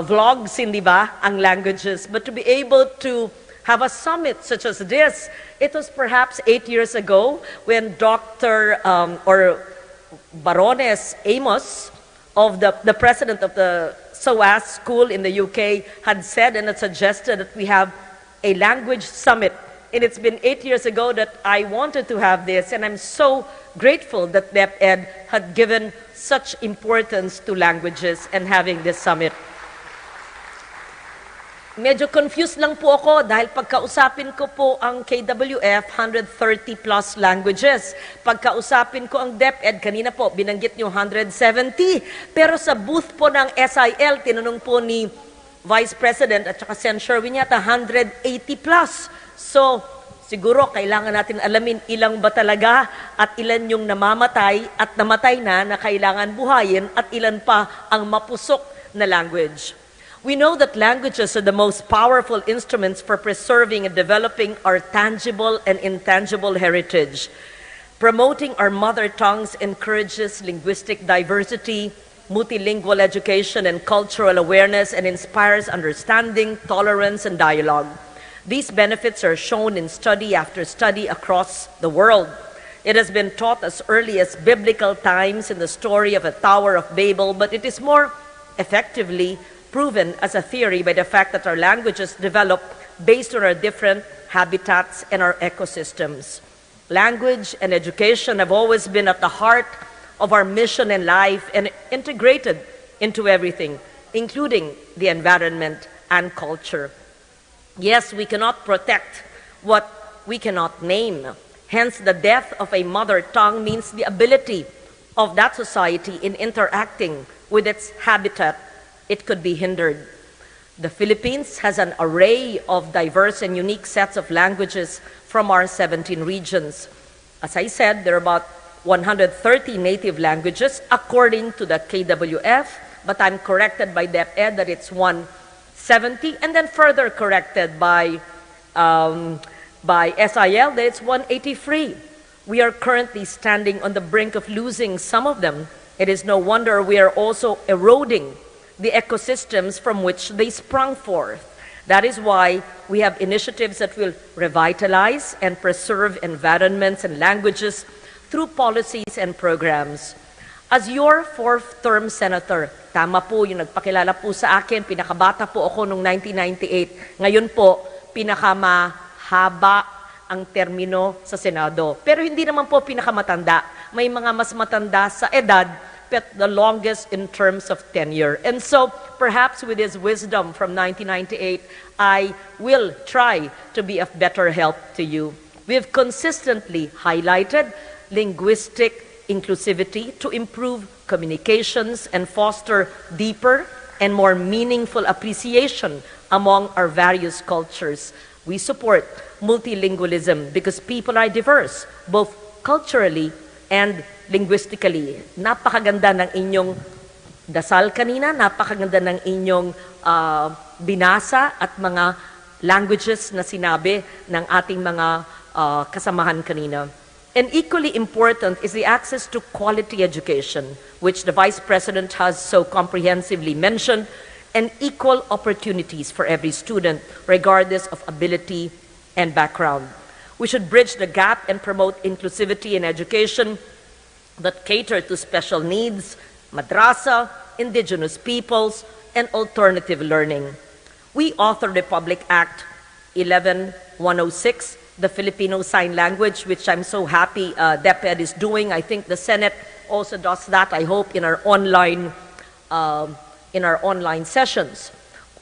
Speaker 24: vlogs, hindi ba, ang languages. But to be able to have a summit such as this. It was perhaps 8 years ago when Dr. or Baroness Amos, of the president of the SOAS school in the UK, had said and had suggested that we have a language summit. And it's been 8 years ago that I wanted to have this, and I'm so grateful that DepEd had given such importance to languages and having this summit. Medyo confused lang po ako dahil pagkausapin ko po ang KWF, 130 plus languages. Pagkausapin ko ang DepEd, kanina po, binanggit niyo 170. Pero sa booth po ng SIL, tinanong po ni Vice President at saka Sen. Sherwin yata, 180 plus. So, siguro kailangan natin alamin ilang ba talaga at ilan yung namamatay at namatay na kailangan buhayin at ilan pa ang mapusok na language. We know that languages are the most powerful instruments for preserving and developing our tangible and intangible heritage. Promoting our mother tongues encourages linguistic diversity, multilingual education, and cultural awareness, and inspires understanding, tolerance, and dialogue. These benefits are shown in study after study across the world. It has been taught as early as biblical times in the story of the Tower of Babel, but it is more effectively proven as a theory by the fact that our languages develop based on our different habitats and our ecosystems. Language and education have always been at the heart of our mission in life and integrated into everything, including the environment and culture. Yes, we cannot protect what we cannot name. Hence, the death of a mother tongue means the ability of that society in interacting with its habitat. It could be hindered. The Philippines has an array of diverse and unique sets of languages from our 17 regions. As I said, there are about 130 native languages according to the KWF, but I'm corrected by DepEd that it's 170, and then further corrected by SIL that it's 183. We are currently standing on the brink of losing some of them. It is no wonder we are also eroding the ecosystems from which they sprung forth. That is why we have initiatives that will revitalize and preserve environments and languages through policies and programs. As your fourth-term senator, tama po yung nagpakilala po sa akin, pinakabata po ako noong 1998. Ngayon po, pinakamahaba ang termino sa Senado. Pero hindi naman po pinakamatanda. May mga mas matanda sa edad, but the longest in terms of tenure. And so, perhaps with his wisdom from 1998, I will try to be of better help to you. We have consistently highlighted linguistic inclusivity to improve communications and foster deeper and more meaningful appreciation among our various cultures. We support multilingualism because people are diverse, both culturally and linguistically. Napakaganda ng inyong dasal kanina, napakaganda ng inyong binasa at mga languages na sinabi ng ating mga kasamahan kanina. And equally important is the access to quality education, which the Vice President has so comprehensively mentioned, and equal opportunities for every student, regardless of ability and background. We should bridge the gap and promote inclusivity in education that cater to special needs, madrasa, indigenous peoples, and alternative learning. We authored Republic Act 11106 the Filipino Sign Language, which I'm so happy DepEd is doing. I think the Senate also does that, I hope, in our online sessions.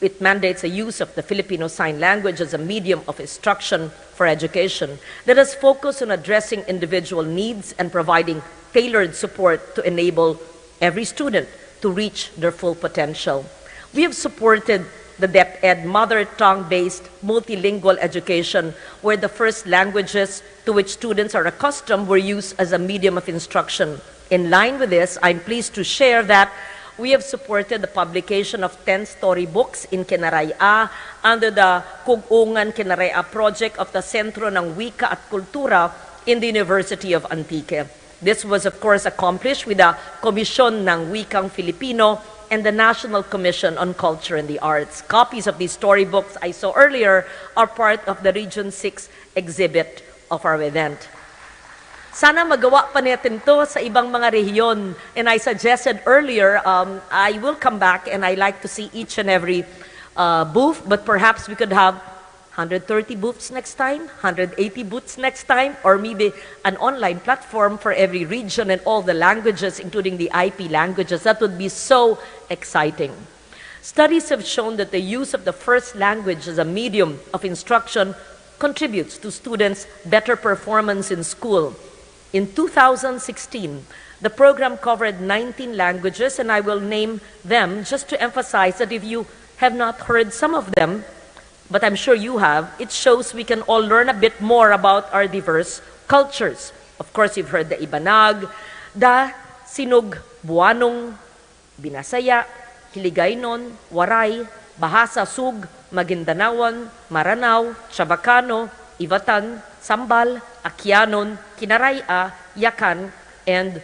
Speaker 24: It mandates the use of the Filipino Sign Language as a medium of instruction for education that is focused on addressing individual needs and providing tailored support to enable every student to reach their full potential. We have supported the DepEd mother tongue-based multilingual education, where the first languages to which students are accustomed were used as a medium of instruction. In line with this, I'm pleased to share that we have supported the publication of 10 storybooks in Kinaraya under the Kugungan Kinaraya project of the Sentro ng Wika at Kultura in the University of Antique. This was, of course, accomplished with the Komisyon ng Wikang Filipino and the National Commission on Culture and the Arts. Copies of these storybooks I saw earlier are part of the Region 6 exhibit of our event. Sana magawa pa natin to sa ibang mga rehiyon. And I suggested earlier, I will come back and I like to see each and every booth, but perhaps we could have 130 booths next time, 180 booths next time, or maybe an online platform for every region and all the languages, including the IP languages. That would be so exciting. Studies have shown that the use of the first language as a medium of instruction contributes to students' better performance in school. In 2016, the program covered 19 languages, and I will name them just to emphasize that if you have not heard some of them, but I'm sure you have, it shows we can all learn a bit more about our diverse cultures. Of course, you've heard the Ibanag, the Sinug, Buanong, Binasaya, Hiligaynon, Waray, Bahasa Sug, Magindanawan, Maranao, Chabacano, Ivatan, Sambal, Akyanon, Kinaraya, Yakan, and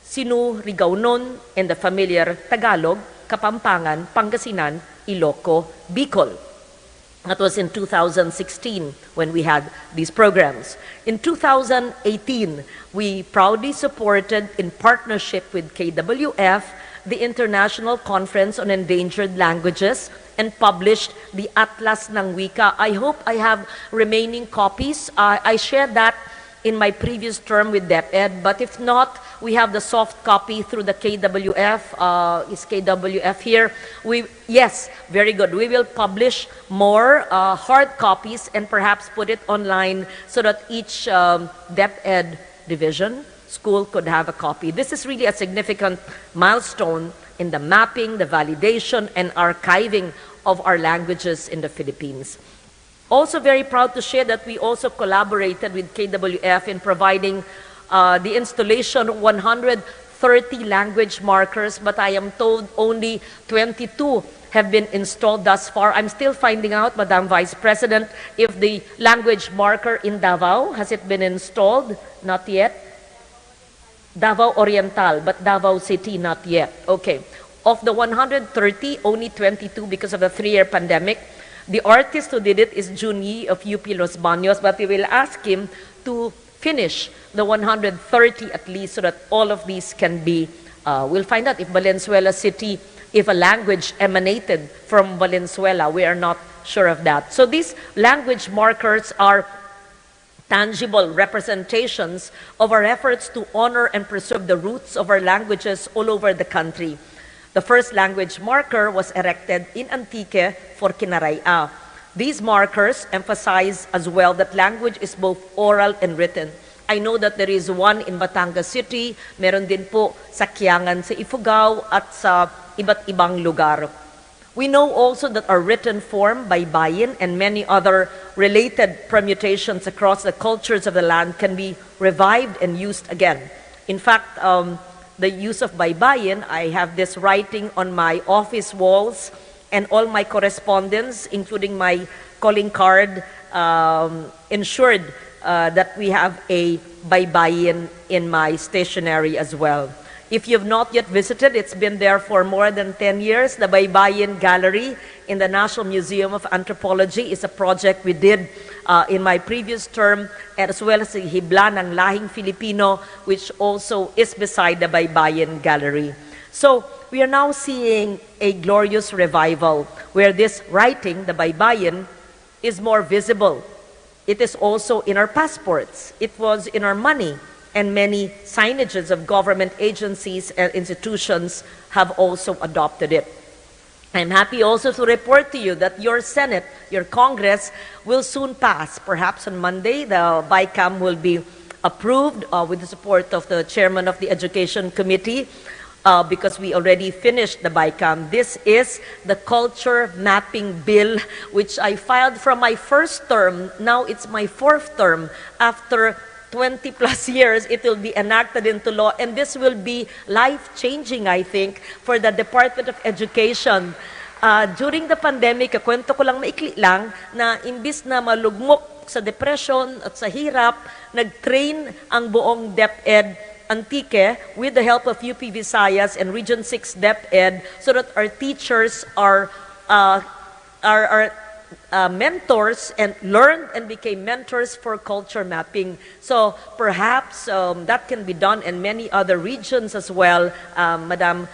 Speaker 24: Sinu-Rigaunon, and the familiar Tagalog, Kapampangan, Pangasinan, Iloco, Bicol. That was in 2016 when we had these programs. In 2018, we proudly supported, in partnership with KWF, the International Conference on Endangered Languages and published the Atlas ng Wika. I hope I have remaining copies. I shared that in my previous term with DepEd, but if not, we have the soft copy through the KWF. Is KWF here? Yes, very good. We will publish more hard copies and perhaps put it online so that each DepEd division, school could have a copy. This is really a significant milestone in the mapping, the validation, and archiving of our languages in the Philippines. Also very proud to share that we also collaborated with KWF in providing the installation of 130 language markers, but I am told only 22 have been installed thus far. I'm still finding out, Madam Vice President, if the language marker in Davao, has it been installed? Not yet. Davao Oriental, but Davao City, not yet. Okay. Of the 130, only 22 because of the 3-year pandemic. The artist who did it is Jun Yi of UP Los Baños, but we will ask him to finish the 130 at least so that all of these can be, we'll find out if Valenzuela City, if a language emanated from Valenzuela. We are not sure of that. So these language markers are tangible representations of our efforts to honor and preserve the roots of our languages all over the country. The first language marker was erected in Antique for Kinaraya. These markers emphasize as well that language is both oral and written. I know that there is one in Batangas City, meron din po sa Kiangan sa Ifugao at sa iba't ibang lugar. We know also that our written form, baybayin, and many other related permutations across the cultures of the land can be revived and used again. In fact, the use of baybayin, I have this writing on my office walls, and all my correspondence, including my calling card, ensured that we have a baybayin in my stationery as well. If you've not yet visited, it's been there for more than 10 years. The Baybayin Gallery in the National Museum of Anthropology is a project we did in my previous term, as well as the Hibla ng Lahing Filipino, which also is beside the Baybayin Gallery. So we are now seeing a glorious revival where this writing, the Baybayin, is more visible It is also in our passports. It was in our money. And many signages of government agencies and institutions have also adopted it. I'm happy also to report to you that your Senate, your Congress, will soon pass. Perhaps on Monday, the BICAM will be approved with the support of the chairman of the Education Committee because we already finished the BICAM. This is the Culture Mapping Bill, which I filed from my first term. Now it's my fourth term. After 20 plus years, it will be enacted into law, and this will be life-changing, I think, for the Department of Education. During the pandemic, kwento ko lang maikli lang, na imbis na malugmok sa depression at sa hirap, nag-train ang buong DepEd Antique with the help of UP Visayas and Region 6 DepEd so that our teachers are mentors and learned and became mentors for culture mapping. So perhaps that can be done in many other regions as well, Madam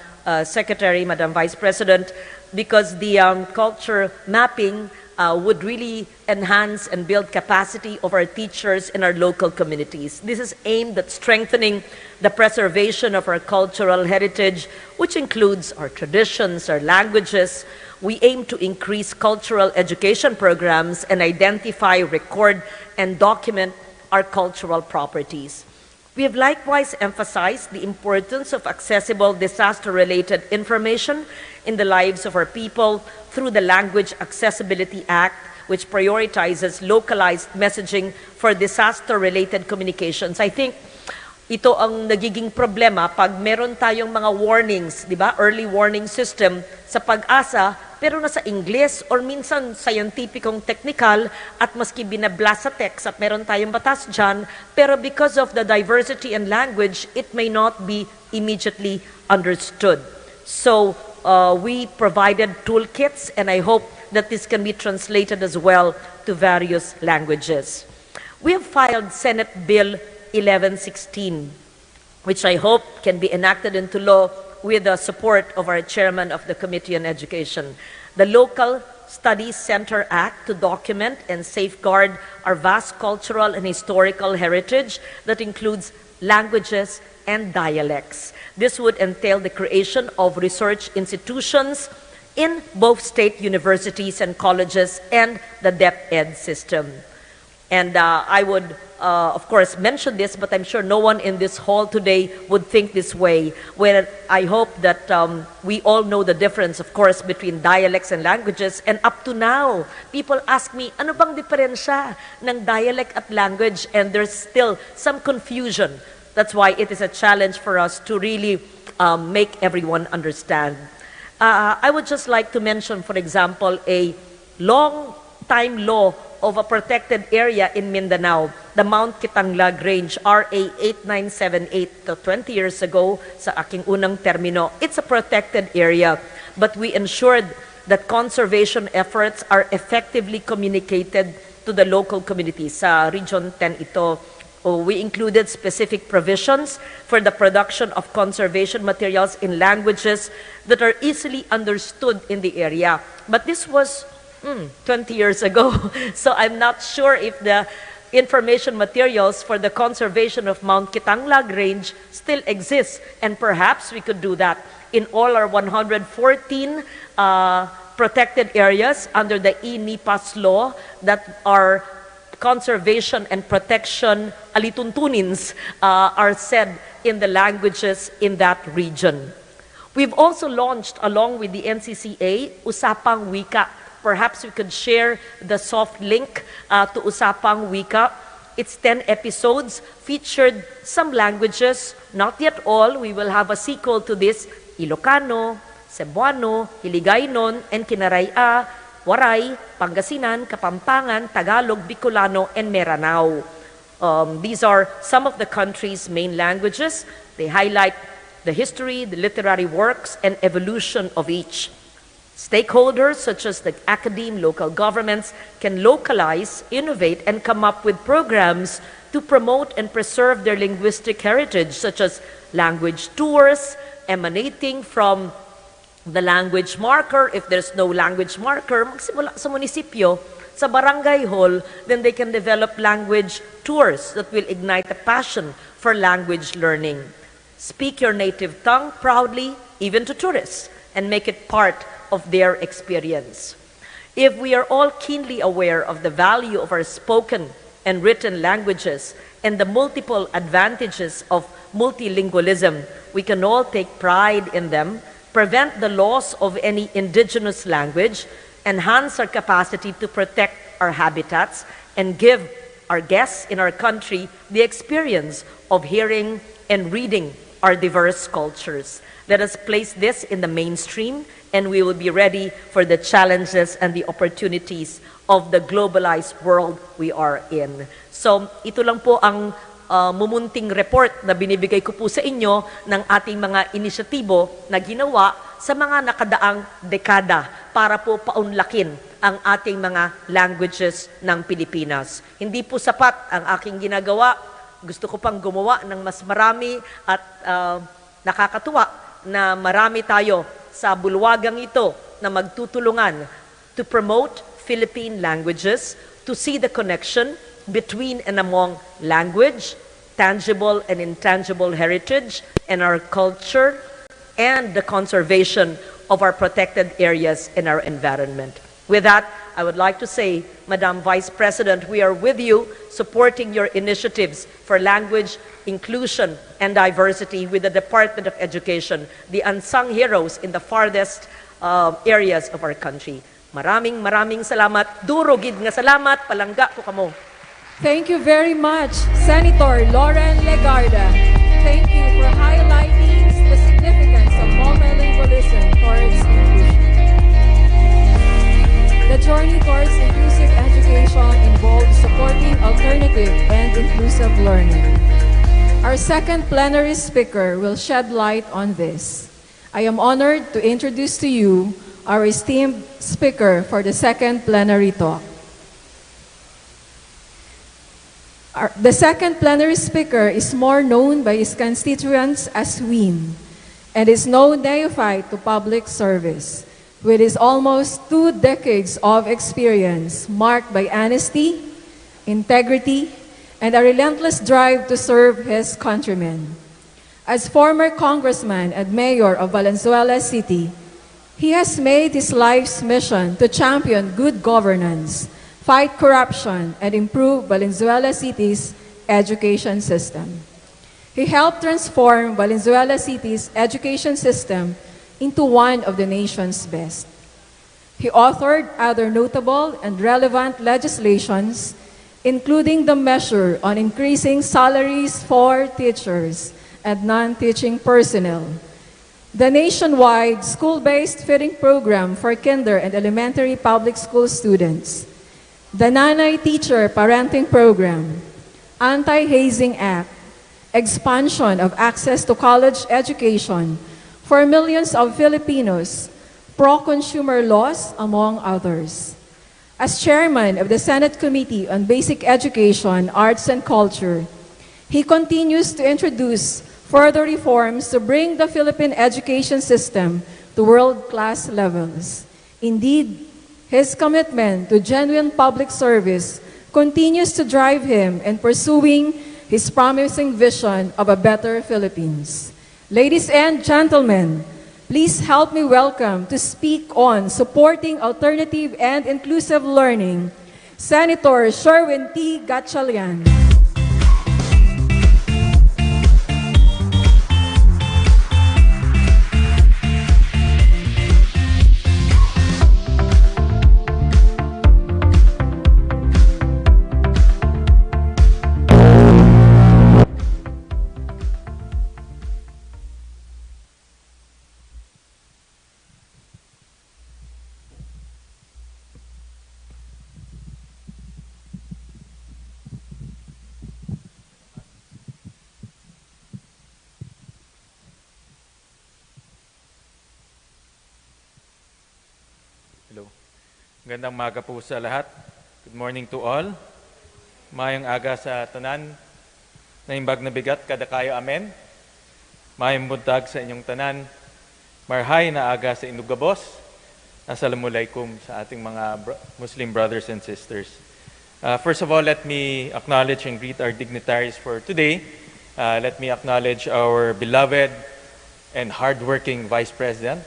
Speaker 24: Secretary, Madam Vice President, because the culture mapping would really enhance and build capacity of our teachers in our local communities. This is aimed at strengthening the preservation of our cultural heritage, which includes our traditions, our languages. We aim to increase cultural education programs and identify, record, and document our cultural properties. We have likewise emphasized the importance of accessible disaster-related information in the lives of our people through the Language Accessibility Act, which prioritizes localized messaging for disaster-related communications. I think ito ang nagiging problema pag meron tayong mga warnings, di ba? Early warning system sa pag-asa, pero nasa English or minsan scientificong technical at maski binablast sa text at meron tayong batas dyan, pero because of the diversity in language, it may not be immediately understood. So we provided toolkits, and I hope that this can be translated as well to various languages. We have filed Senate Bill 1116, which I hope can be enacted into law with the support of our chairman of the Committee on Education. The Local Studies Center Act to document and safeguard our vast cultural and historical heritage that includes languages and dialects. This would entail the creation of research institutions in both state universities and colleges and the DepEd system. And I would, of course, mention this, but I'm sure no one in this hall today would think this way, where I hope that we all know the difference, of course, between dialects and languages. And up to now, people ask me, ano bang diferensya ng dialect at language? And there's still some confusion. That's why it is a challenge for us to really make everyone understand. I would just like to mention, for example, a long-time law of a protected area in Mindanao, the Mount Kitanglag Range, RA 8978, 20 years ago sa aking unang termino. It's a protected area, but we ensured that conservation efforts are effectively communicated to the local communities. Sa Region 10 ito, we included specific provisions for the production of conservation materials in languages that are easily understood in the area. But this was 20 years ago. So I'm not sure if the information materials for the conservation of Mount Kitanglag Range still exists. And perhaps we could do that in all our 114 protected areas under the e-NIPAS law that are conservation and protection alituntunins are said in the languages in that region. We've also launched, along with the NCCA, Usapang Wika. Perhaps we could share the soft link to Usapang Wika. It's 10 episodes, featured some languages, not yet all. We will have a sequel to this: Ilocano, Cebuano, Hiligaynon, and Kinaraya, Waray, Pangasinan, Kapampangan, Tagalog, Bicolano, and Meranao. These are some of the country's main languages. They highlight the history, the literary works, and evolution of each. Stakeholders such as the academe, local governments can localize, innovate, and come up with programs to promote and preserve their linguistic heritage, such as language tours emanating from the language marker. If there's no language marker, magsimula sa munisipyo sa barangay hall, then they can develop language tours that will ignite a passion for language learning. Speak your native tongue proudly, even to tourists, and make it part of their experience. If we are all keenly aware of the value of our spoken and written languages and the multiple advantages of multilingualism, we can all take pride in them, prevent the loss of any indigenous language, enhance our capacity to protect our habitats, and give our guests in our country the experience of hearing and reading our diverse cultures. Let us place this in the mainstream, and we will be ready for the challenges and the opportunities of the globalized world we are in. So, ito lang po ang mumunting report na binibigay ko po sa inyo ng ating mga inisyatibo na ginawa sa mga nakadaang dekada para po paunlakin ang ating mga languages ng Pilipinas. Hindi po sapat ang aking ginagawa. Gusto ko pang gumawa ng mas marami at nakakatuwa na marami tayo sa bulwagang ito na magtutulungan to promote Philippine languages, to see the connection between and among language, tangible and intangible heritage, and our culture, and the conservation of our protected areas in our environment. With that, I would like to say, Madam Vice President, we are with you supporting your initiatives for language inclusion and diversity with the Department of Education, the unsung heroes in the farthest areas of our country. Maraming salamat. Duro gid nga salamat. Palangga po kamo.
Speaker 1: Thank you very much, Senator Lauren Legarda. Thank you for highlighting the significance of multilingualism towards inclusion. The journey towards inclusive education involves supporting alternative and inclusive learning. Our second plenary speaker will shed light on this. I am honored to introduce to you our esteemed speaker for the second plenary talk. The second plenary speaker is more known by his constituents as Win, and is no neophyte to public service, with his almost 2 decades of experience marked by honesty, integrity, and a relentless drive to serve his countrymen. As former congressman and mayor of Valenzuela City, he has made his life's mission to champion good governance, fight corruption, and improve Valenzuela City's education system. He helped transform Valenzuela City's education system into one of the nation's best. He authored other notable and relevant legislations, including the measure on increasing salaries for teachers and non-teaching personnel, the nationwide school-based feeding program for kinder and elementary public school students, the Nanay Teacher Parenting Program, Anti-Hazing Act, expansion of access to college education for millions of Filipinos, pro-consumer laws, among others. As chairman of the Senate Committee on Basic Education, Arts and Culture, he continues to introduce further reforms to bring the Philippine education system to world-class levels. Indeed, his commitment to genuine public service continues to drive him in pursuing his promising vision of a better Philippines. Ladies and gentlemen, please help me welcome to speak on supporting alternative and inclusive learning, Senator Sherwin T. Gatchalian.
Speaker 4: Gandang maga po sa lahat. Good morning to all. Mayong aga sa tanan. Naimbag na bigat kada kayo amen. Mayong buntag sa inyong tanan. Marhay na aga sa inugabos. Assalamualaikum sa ating mga Muslim brothers and sisters. First of all, let me acknowledge and greet our dignitaries for today. Let me acknowledge our beloved and hardworking Vice President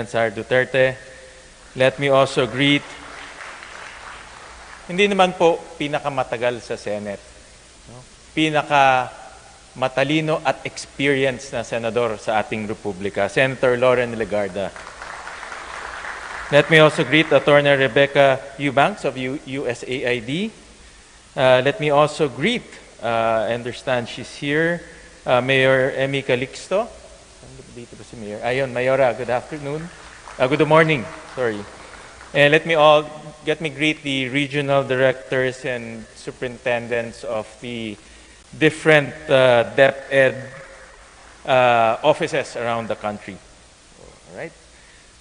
Speaker 4: Sara Duterte. Let me also greet, hindi naman po pinakamatagal sa Senate, pinakamatalino at experienced na senador sa ating Republika, Senator Lauren Legarda. Let me also greet Attorney Rebecca Eubanks of USAID. Let me also greet, I understand she's here, Mayor Emmy Calixto. Dito ba si Mayor? Ayun, Mayora, good afternoon. Good morning, sorry. And let me greet the regional directors and superintendents of the different DepEd offices around the country. All right.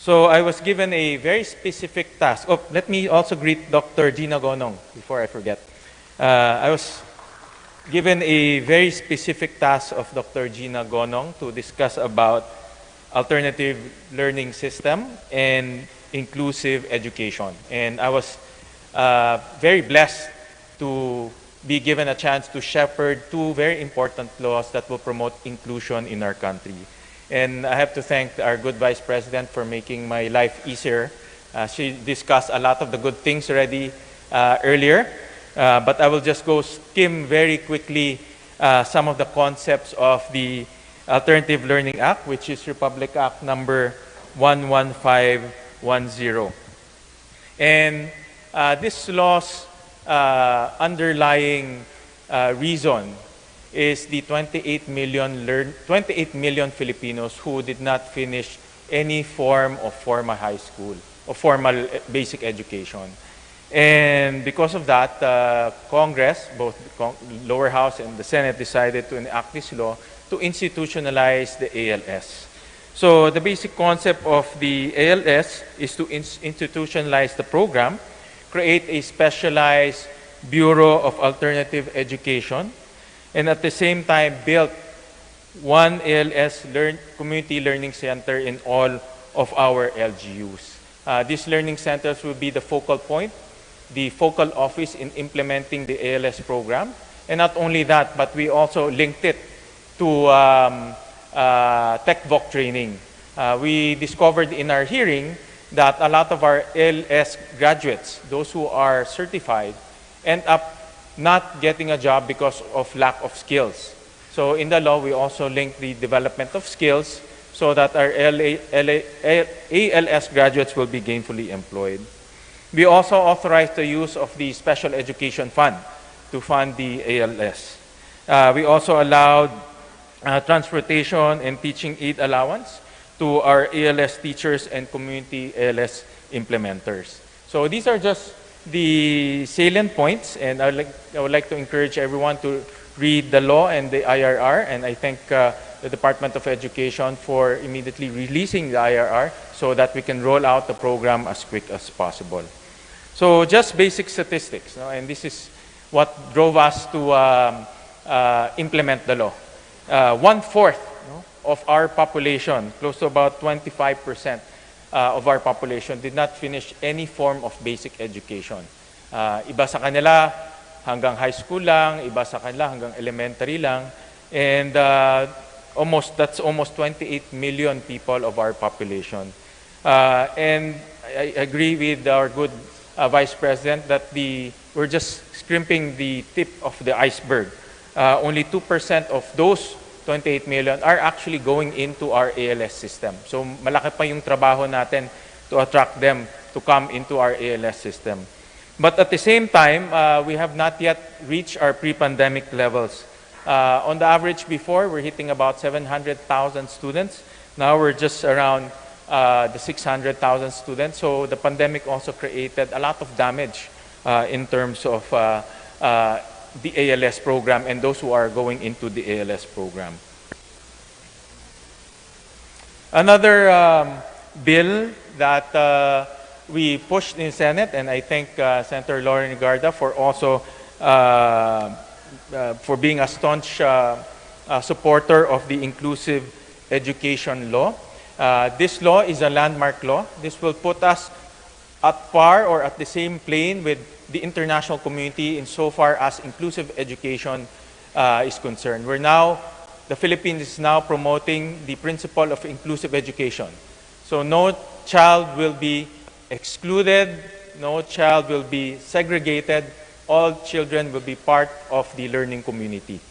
Speaker 4: So I was given a very specific task. Oh, let me also greet Dr. Gina Gonong before I forget. I was given a very specific task of Dr. Gina Gonong to discuss about alternative learning system and inclusive education. And I was very blessed to be given a chance to shepherd two very important laws that will promote inclusion in our country. And I have to thank our good Vice President for making my life easier. She discussed a lot of the good things already earlier, but I will just go skim very quickly some of the concepts of the Alternative Learning Act, which is Republic Act number 11510. And this law's underlying reason is the 28 million Filipinos who did not finish any form of formal high school or formal basic education. And because of that, Congress, both the lower house and the Senate, decided to enact this law to institutionalize the ALS. So the basic concept of the ALS is to institutionalize the program, create a specialized Bureau of Alternative Education, and at the same time build one ALS community learning center in all of our LGUs. These learning centers will be the focal point, the focal office in implementing the ALS program. And not only that, but we also linked it to TechVoc training. We discovered in our hearing that a lot of our ALS graduates, those who are certified, end up not getting a job because of lack of skills. So in the law, we also link the development of skills so that our ALS graduates will be gainfully employed. We also authorized the use of the Special Education Fund to fund the ALS. We also allowed transportation and teaching aid allowance to our ALS teachers and community ALS implementers. So these are just the salient points, and I would like to encourage everyone to read the law and the IRR, and I thank the Department of Education for immediately releasing the IRR so that we can roll out the program as quick as possible. So just basic statistics, and this is what drove us to implement the law. 1/4 of our population, close to about 25%, of our population did not finish any form of basic education. Iba sa kanila hanggang high school lang, iba sa kanila hanggang elementary lang, and that's almost 28 million people of our population. And I agree with our good Vice President that we're just scrimping the tip of the iceberg. Only 2% of those 28 million are actually going into our ALS system. So malaki pa yung trabaho natin to attract them to come into our ALS system. But at the same time, we have not yet reached our pre-pandemic levels. On the average before, we're hitting about 700,000 students. Now we're just around the 600,000 students. So the pandemic also created a lot of damage in terms of the ALS program and those who are going into the ALS program. Another bill that we pushed in the Senate, and I thank Senator Lauren Garda for also for being a staunch supporter of the inclusive education law, This law is a landmark law. This will put us at par or at the same plane with the international community insofar as inclusive education is concerned. The Philippines is now promoting the principle of inclusive education. So no child will be excluded, no child will be segregated, all children will be part of the learning community.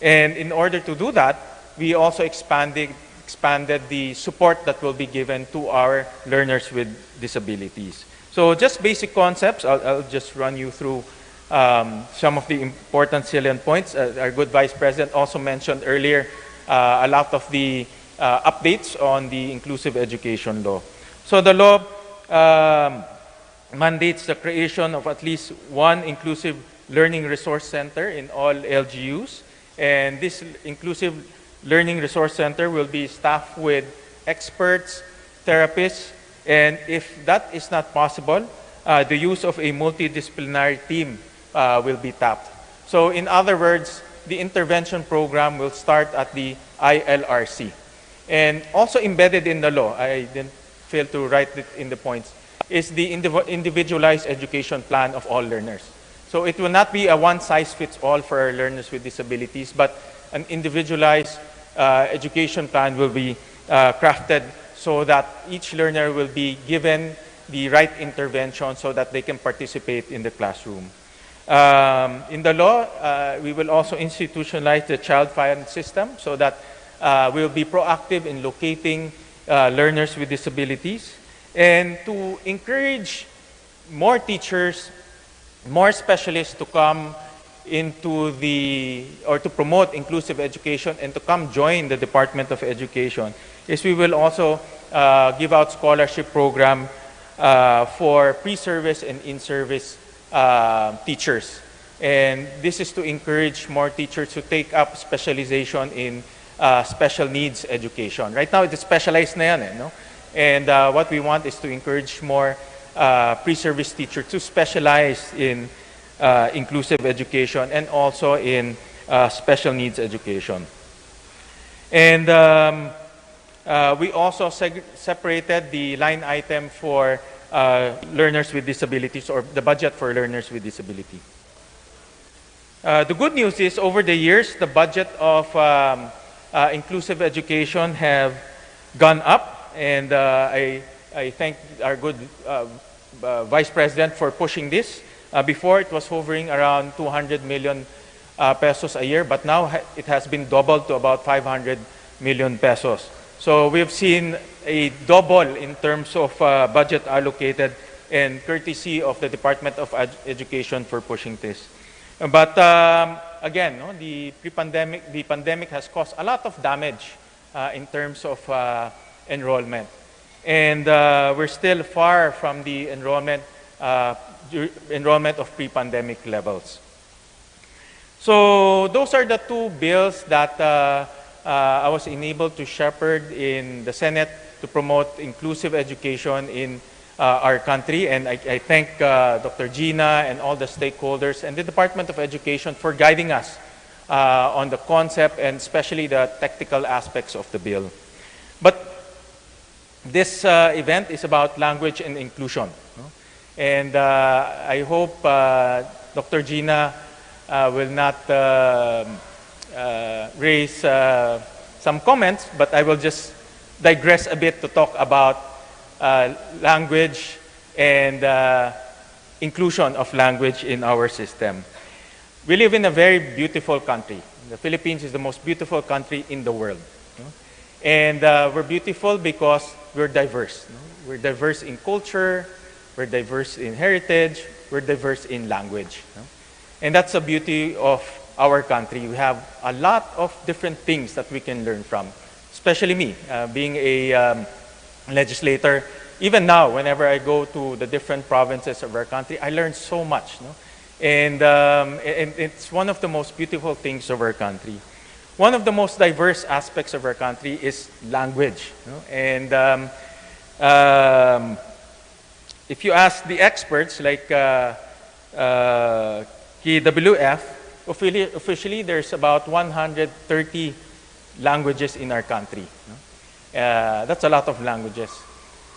Speaker 4: And in order to do that, we also expanded the support that will be given to our learners with disabilities. So just basic concepts, I'll just run you through some of the important salient points. Our good Vice President also mentioned earlier a lot of the updates on the inclusive education law. So the law mandates the creation of at least one inclusive learning resource center in all LGUs. And this inclusive learning resource center will be staffed with experts, therapists, and if that is not possible, the use of a multidisciplinary team will be tapped. So in other words, the intervention program will start at the ILRC. And also embedded in the law, I didn't fail to write it in the points, is the individualized education plan of all learners. So it will not be a one-size-fits-all for our learners with disabilities, but an individualized education plan will be crafted so that each learner will be given the right intervention so that they can participate in the classroom. In the law, we will also institutionalize the child find system so that we'll be proactive in locating learners with disabilities, and to encourage more teachers, more specialists to come into or to promote inclusive education and to come join the Department of Education, is we will also give out scholarship program for pre-service and in-service teachers. And this is to encourage more teachers to take up specialization in special needs education. Right now, it's specialized na yan, no? And what we want is to encourage more pre-service teachers to specialize in inclusive education and also in special needs education. And we also separated the line item for learners with disabilities, or the budget for learners with disability. The good news is, over the years, the budget of inclusive education have gone up, and I thank our good Vice President for pushing this. Before, it was hovering around 200 million pesos a year, but now it has been doubled to about 500 million pesos. So we've seen a double in terms of budget allocated, and courtesy of the Department of Education for pushing this. But again, no, the pandemic has caused a lot of damage in terms of enrollment, and we're still far from the enrollment of pre-pandemic levels. So those are the two bills that I was enabled to shepherd in the Senate to promote inclusive education in our country, and I thank Dr. Gina and all the stakeholders and the Department of Education for guiding us on the concept and especially the technical aspects of the bill. But this event is about language and inclusion, no? And I hope Dr. Gina will not raise some comments, but I will just digress a bit to talk about language and inclusion of language in our system. We live in a very beautiful country. The Philippines is the most beautiful country in the world. No? And we're beautiful because we're diverse. No? We're diverse in culture, we're diverse in heritage, we're diverse in language. No? And that's the beauty of our country. We have a lot of different things that we can learn from, especially me, being a legislator. Even now, whenever I go to the different provinces of our country, I learn so much. No? And it's one of the most beautiful things of our country. One of the most diverse aspects of our country is language. No? And if you ask the experts like KWF, officially there's about 130 languages in our country. No? That's a lot of languages.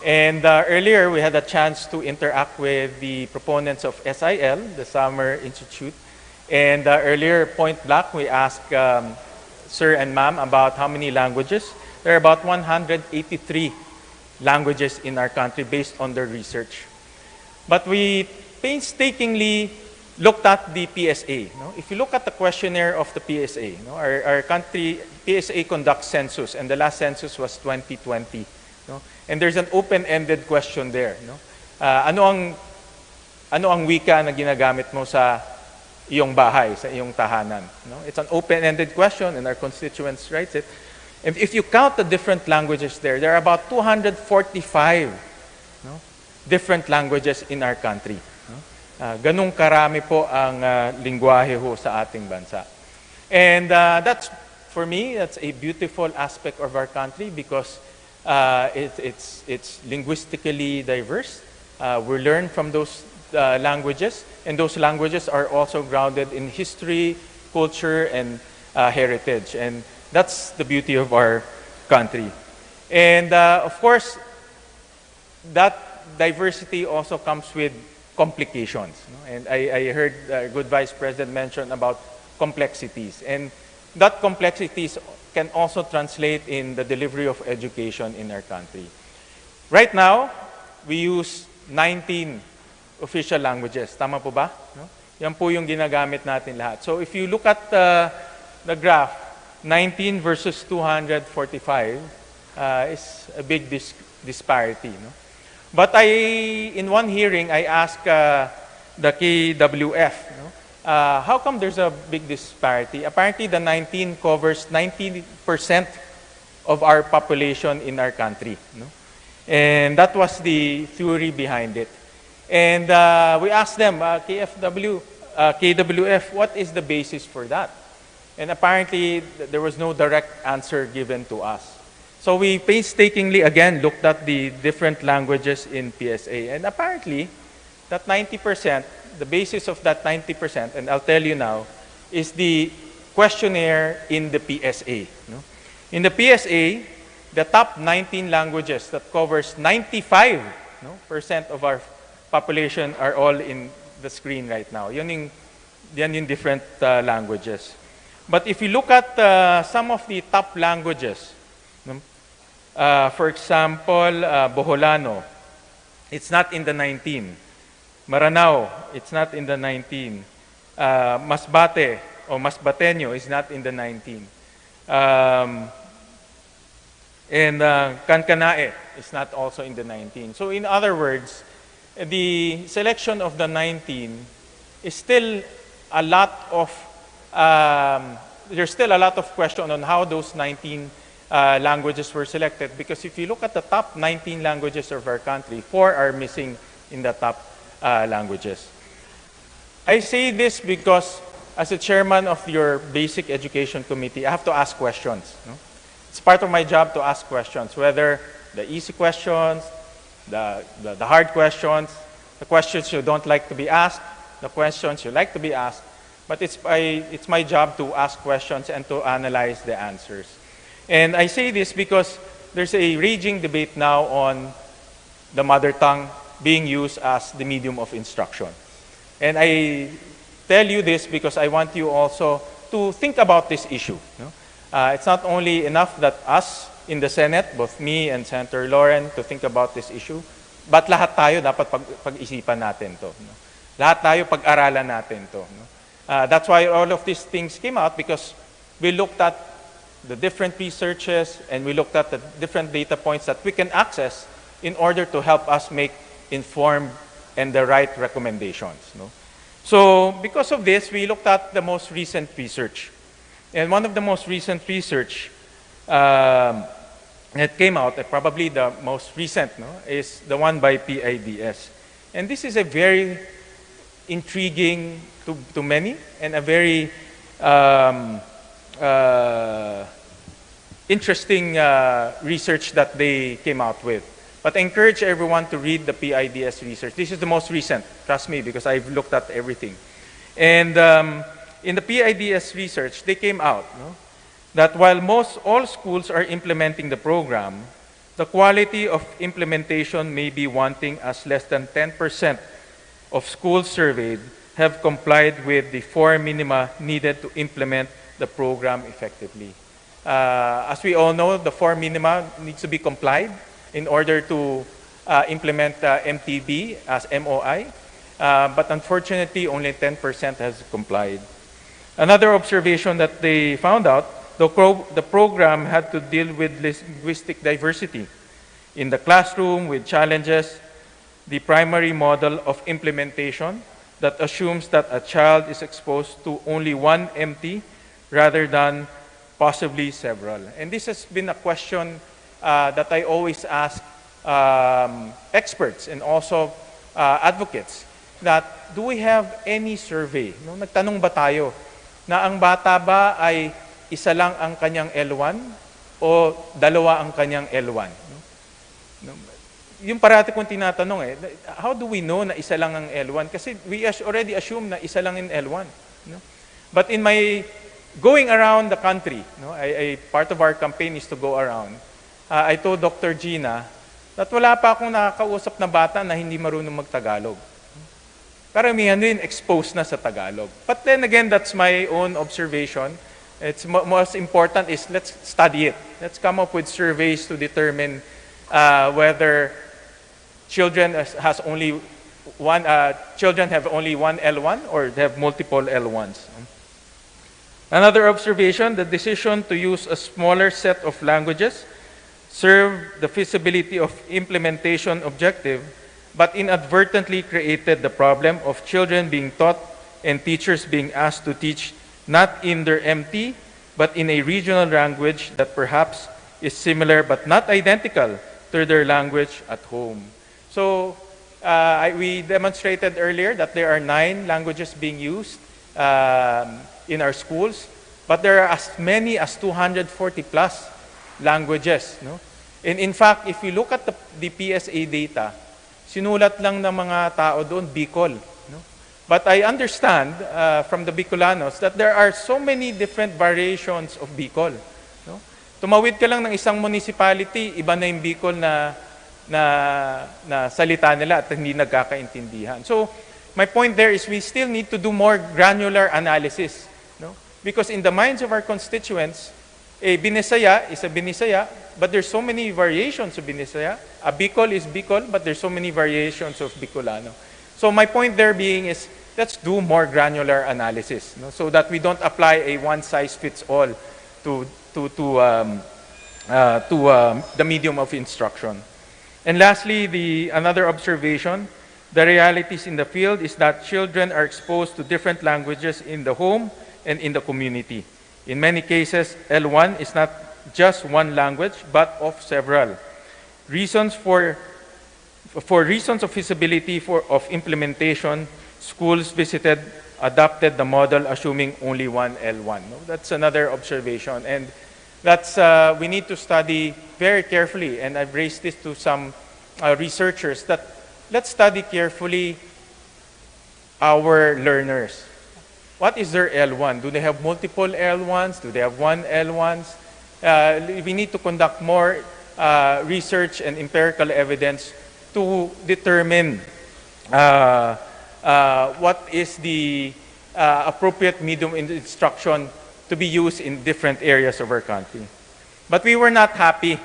Speaker 4: And earlier, we had a chance to interact with the proponents of SIL, the Summer Institute. And earlier, point blank, we asked Sir and Ma'am about how many languages. There are about 183 languages in our country based on their research. But we painstakingly looked at the PSA. No? If you look at the questionnaire of the PSA, no? Our country, PSA conducts census, and the last census was 2020. No? And there's an open-ended question there. No? Ano ang wika na ginagamit mo sa iyong bahay, sa iyong tahanan? No? It's an open-ended question, and our constituents writes it. And if you count the different languages there are about 245 no, different languages in our country. No? Ganung karami po ang lingwahe ho sa ating bansa. And that's, for me, that's a beautiful aspect of our country because it's linguistically diverse. We learn from those languages, and those languages are also grounded in history, culture, and heritage. And that's the beauty of our country. And of course, that diversity also comes with complications. No? And I heard good Vice President mention about complexities. And that complexities can also translate in the delivery of education in our country. Right now, we use 19 official languages. Tama po ba? No? Yan po yung ginagamit natin lahat. So if you look at the graph, 19 versus 245 is a big disparity. No? But in one hearing, I asked the KWF, no? How come there's a big disparity? Apparently, the 19 covers 90% of our population in our country. No? And that was the theory behind it. And we asked them, KWF, what is the basis for that? And apparently, there was no direct answer given to us. So we painstakingly, again, looked at the different languages in PSA. And apparently, that 90%, the basis of that 90%, and I'll tell you now, is the questionnaire in the PSA. No? In the PSA, the top 19 languages that covers 95% of our population are all in the screen right now. Yan yung different languages. But if you look at some of the top languages, for example, Boholano, it's not in the 19. Maranao, it's not in the 19. Masbate or Masbateño is not in the 19. And Kankanae is not also in the 19. So in other words, the selection of the 19 is still a lot of there's still a lot of question on how those 19 languages were selected, because if you look at the top 19 languages of our country, 4 are missing in the top languages. I say this because as a chairman of your basic education committee, I have to ask questions. No? It's part of my job to ask questions, whether the easy questions, the hard questions, the questions you don't like to be asked, the questions you like to be asked. But it's my job to ask questions and to analyze the answers. And I say this because there's a raging debate now on the mother tongue being used as the medium of instruction. And I tell you this because I want you also to think about this issue. No? It's not only enough that us in the Senate, both me and Senator Lauren, to think about this issue, but lahat tayo dapat pag-isipan natin to. No? Lahat tayo pag-aralan natin to. No? That's why all of these things came out, because we looked at the different researches and we looked at the different data points that we can access in order to help us make informed and the right recommendations. No? So because of this, we looked at the most recent research. And one of the most recent research that came out, probably the most recent, no, is the one by PIDS. And this is a very intriguing to many and a very interesting research that they came out with. But I encourage everyone to read the PIDS research. This is the most recent, trust me, because I've looked at everything. And in the PIDS research, they came out no, that while all schools are implementing the program, the quality of implementation may be wanting, as less than 10% of schools surveyed have complied with the 4 minima needed to implement the program effectively. As we all know, the 4 minima needs to be complied in order to implement MTB as MOI, but unfortunately only 10% has complied. Another observation that they found out, the program had to deal with linguistic diversity. In the classroom with challenges, the primary model of implementation that assumes that a child is exposed to only one MT rather than possibly several. And this has been a question that I always ask experts and also advocates, that do we have any survey? No? Nagtanong ba tayo na ang bata ba ay isa lang ang kanyang L1 o dalawa ang kanyang L1? No? Yung parati kong tinatanong how do we know na isa lang ang L1? Kasi we already assume na isa lang in L1. No? But in my going around the country, no, part of our campaign is to go around, I told Dr. Gina that wala pa akong nakakausap na bata na hindi marunong magtagalog. Karamihan din exposed na sa Tagalog. But then again, that's my own observation. It's most important is let's study it. Let's come up with surveys to determine whether children have only one L1 or they have multiple L1s. Another observation, the decision to use a smaller set of languages served the feasibility of implementation objective, but inadvertently created the problem of children being taught and teachers being asked to teach not in their MT, but in a regional language that perhaps is similar but not identical to their language at home. So we demonstrated earlier that there are 9 languages being used in our schools, but there are as many as 240 plus languages. No? And in fact, if you look at the PSA data, sinulat lang ng mga tao doon, Bicol. No? But I understand from the Bicolanos that there are so many different variations of Bicol. No? Tumawid ka lang ng isang municipality, iba na yung Bicol na salita nila at hindi nagkakaintindihan. So, my point there is we still need to do more granular analysis. No? Because in the minds of our constituents, Binisaya is a Binisaya, but there's so many variations of Binisaya. A Bicol is Bicol, but there's so many variations of Bicolano. So my point there being is, let's do more granular analysis, no? So that we don't apply a one-size-fits-all to the medium of instruction. And lastly, another observation, the realities in the field is that children are exposed to different languages in the home and in the community. In many cases, L1 is not just one language, but of several. Reasons for reasons of feasibility of implementation, schools visited adopted the model assuming only one L1. No? That's another observation, and that's we need to study very carefully. And I've raised this to some researchers that let's study carefully our learners. What is their L1? Do they have multiple L1s? Do they have one L1s? We need to conduct more research and empirical evidence to determine what is the appropriate medium in instruction to be used in different areas of our country. But we were not happy.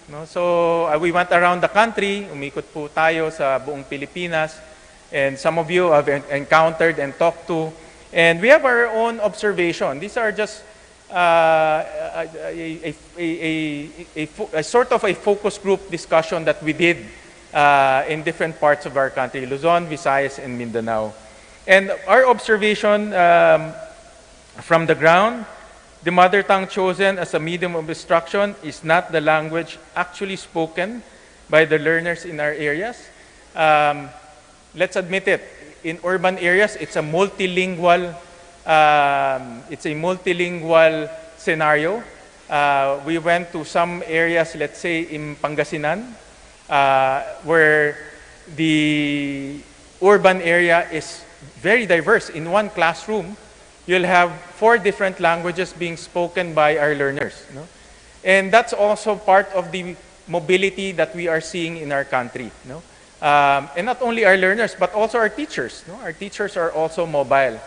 Speaker 4: No? So we went around the country, umikot po tayo sa buong Pilipinas, and some of you have encountered and talked to. And we have our own observation. These are just a sort of a focus group discussion that we did in different parts of our country, Luzon, Visayas, and Mindanao. And our observation from the ground, the mother tongue chosen as a medium of instruction is not the language actually spoken by the learners in our areas. Let's admit it. In urban areas, it's a multilingual scenario. We went to some areas, let's say in Pangasinan, where the urban area is very diverse. In one classroom, you'll have 4 different languages being spoken by our learners. No? And that's also part of the mobility that we are seeing in our country. No? And not only our learners, but also our teachers. No? Our teachers are also mobile.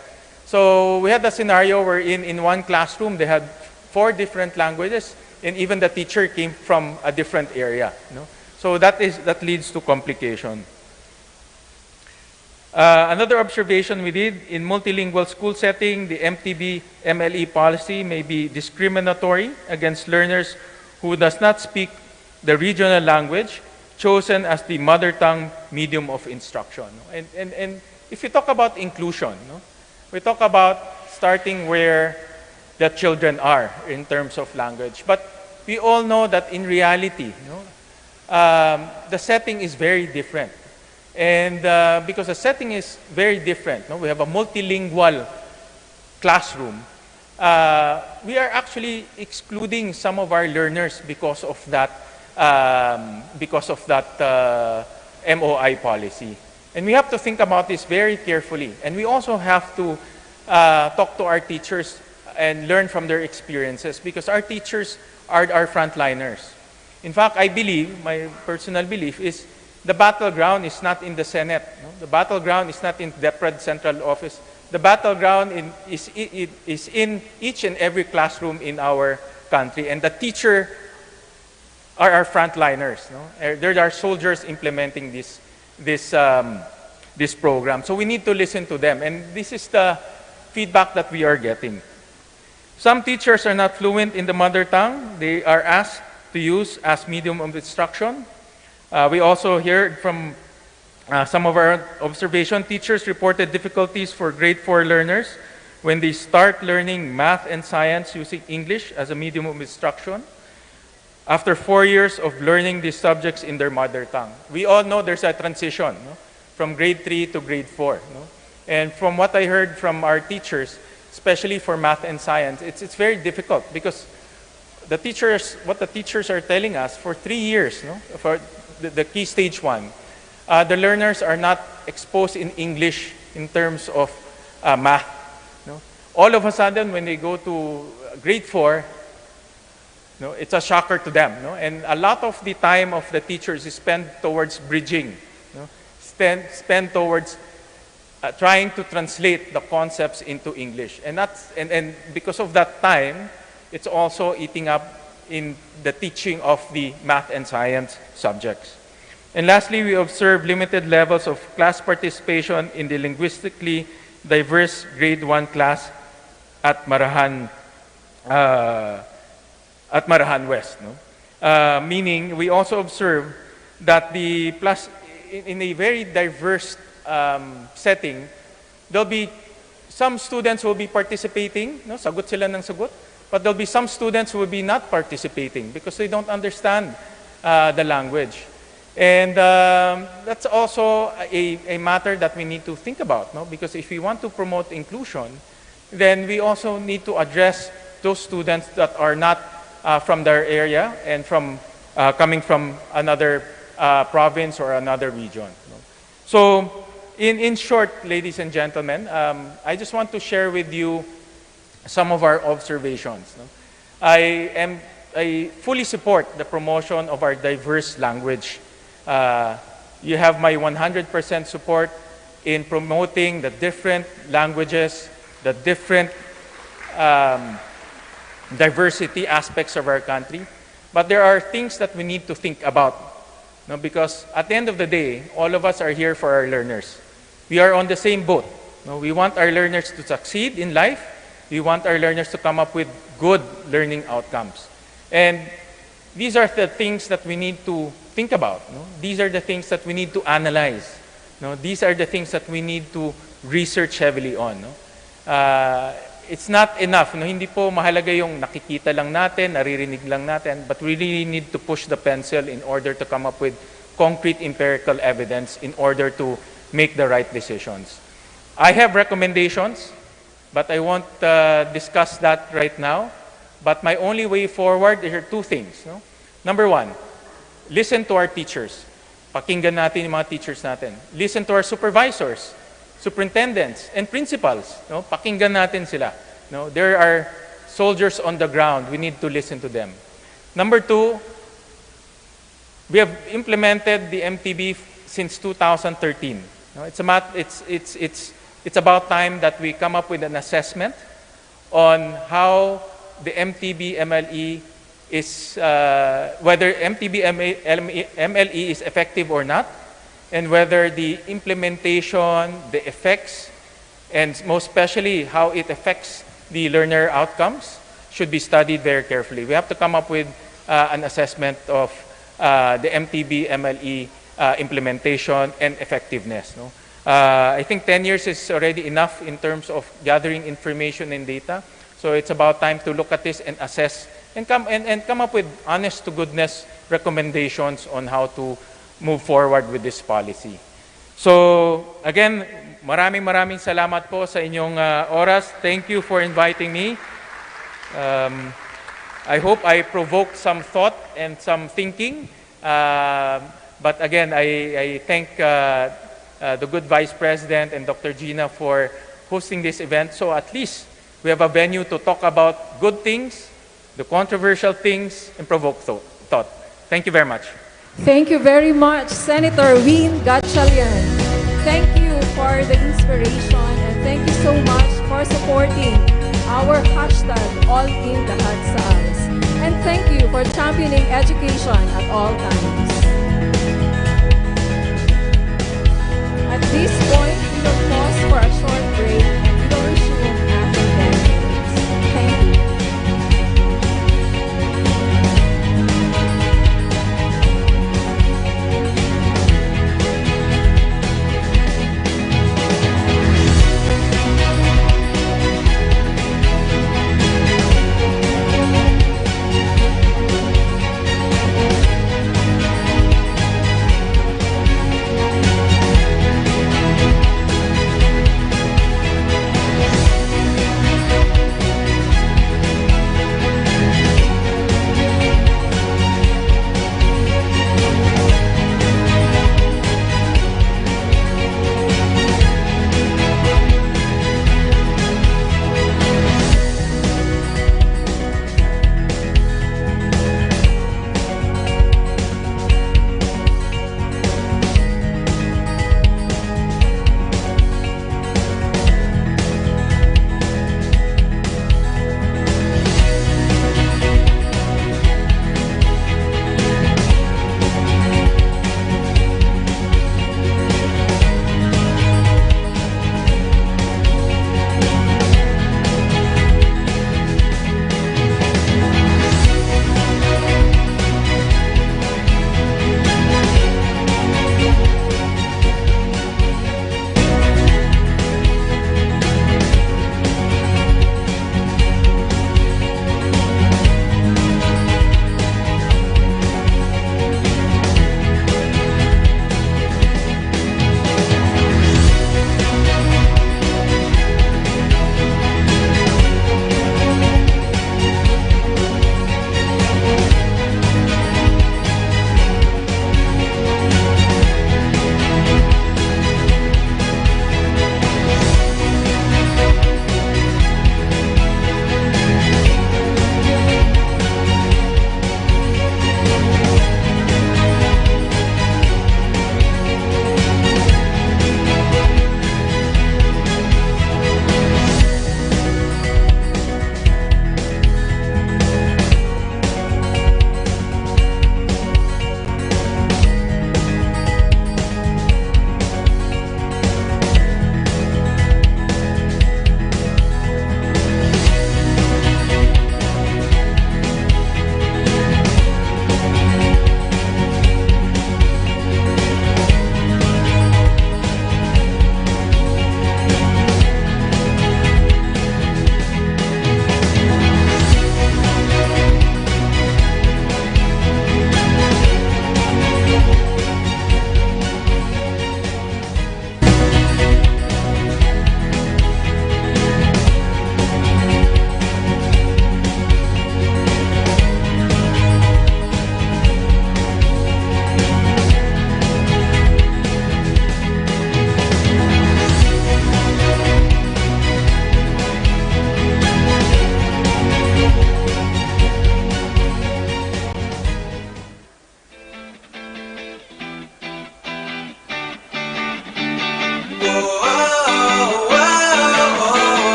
Speaker 4: So we had a scenario where in one classroom, they had 4 different languages, and even the teacher came from a different area. No? So that leads to complication. Another observation we did, in multilingual school setting, the MTB MLE policy may be discriminatory against learners who does not speak the regional language chosen as the mother tongue medium of instruction. And if you talk about inclusion, no? We talk about starting where the children are in terms of language. But we all know that in reality, the setting is very different. And because the setting is very different, we have a multilingual classroom, we are actually excluding some of our learners because of that MOI policy. And we have to think about this very carefully. And we also have to talk to our teachers and learn from their experiences, because our teachers are our frontliners. In fact, I believe, my personal belief is, the battleground is not in the Senate. No? The battleground is not in DepEd Central Office. The battleground is in each and every classroom in our country. And the teacher are our frontliners. No? There are soldiers implementing this program. So we need to listen to them. And this is the feedback that we are getting. Some teachers are not fluent in the mother tongue. They are asked to use as medium of instruction. We also heard from some of our observation, teachers reported difficulties for grade 4 learners when they start learning math and science using English as a medium of instruction after 4 years of learning these subjects in their mother tongue. We all know there's a transition, no? From grade 3 to grade 4. No? And from what I heard from our teachers, especially for math and science, it's very difficult, because what the teachers are telling us, for 3 years, no? For the key stage 1, the learners are not exposed in English in terms of math. No? All of a sudden, when they go to grade 4, no, it's a shocker to them. No? And a lot of the time of the teachers is spent towards bridging, no? spent towards trying to translate the concepts into English. And because of that time, it's also eating up in the teaching of the math and science subjects. And lastly, we observe limited levels of class participation in the linguistically diverse grade 1 class at Marahan West. No? Meaning, we also observe that in a very diverse setting, there'll be some students will be participating, no? Sagot sila ng sagot. But there'll be some students who will be not participating because they don't understand the language. And that's also a matter that we need to think about, no? Because if we want to promote inclusion, then we also need to address those students that are not from their area and coming from another province or another region. No? So, in short, ladies and gentlemen, I just want to share with you some of our observations. No? I fully support the promotion of our diverse language. You have my 100% support in promoting the different languages, the different diversity aspects of our country. But there are things that we need to think about. No? Because at the end of the day, all of us are here for our learners. We are on the same boat. No? We want our learners to succeed in life. We want our learners to come up with good learning outcomes. And these are the things that we need to think about. No? These are the things that we need to analyze. No? These are the things that we need to research heavily on. No? It's not enough. No? Hindi po mahalaga yung nakikita lang natin, naririnig lang natin, but we really need to push the pencil in order to come up with concrete empirical evidence in order to make the right decisions. I have recommendations, but I won't discuss that right now. But my only way forward, there are 2 things. No? Number 1, listen to our teachers. Pakinggan natin yung mga teachers natin. Listen to our supervisors. superintendents and principals. No? Pakinggan natin sila. No? There are soldiers on the ground. We need to listen to them. Number two, we have implemented the MTB since 2013. No? It's about time that we come up with an assessment on how the MTB MLE is, whether MTB MLE is effective or not, and whether the implementation, the effects, and most especially how it affects the learner outcomes should be studied very carefully. We have to come up with an assessment of the MTB MLE implementation and effectiveness. No? I think 10 years is already enough in terms of gathering information and data. So it's about time to look at this and assess and come up with honest to goodness recommendations on how to move forward with this policy. So again, maraming salamat po sa inyong oras. Thank you for inviting me. I hope I provoked some thought and some thinking. But again, I thank the good Vice President and Dr. Gina for hosting this event. So at least we have a venue to talk about good things, the controversial things, and provoke thought. Thank you very much.
Speaker 1: Thank you very much, Senator Win Gatchalian. Thank you for the inspiration and thank you so much for supporting our hashtag All in the Hatsas. And thank you for championing education at all times. At this point, we will pause for a short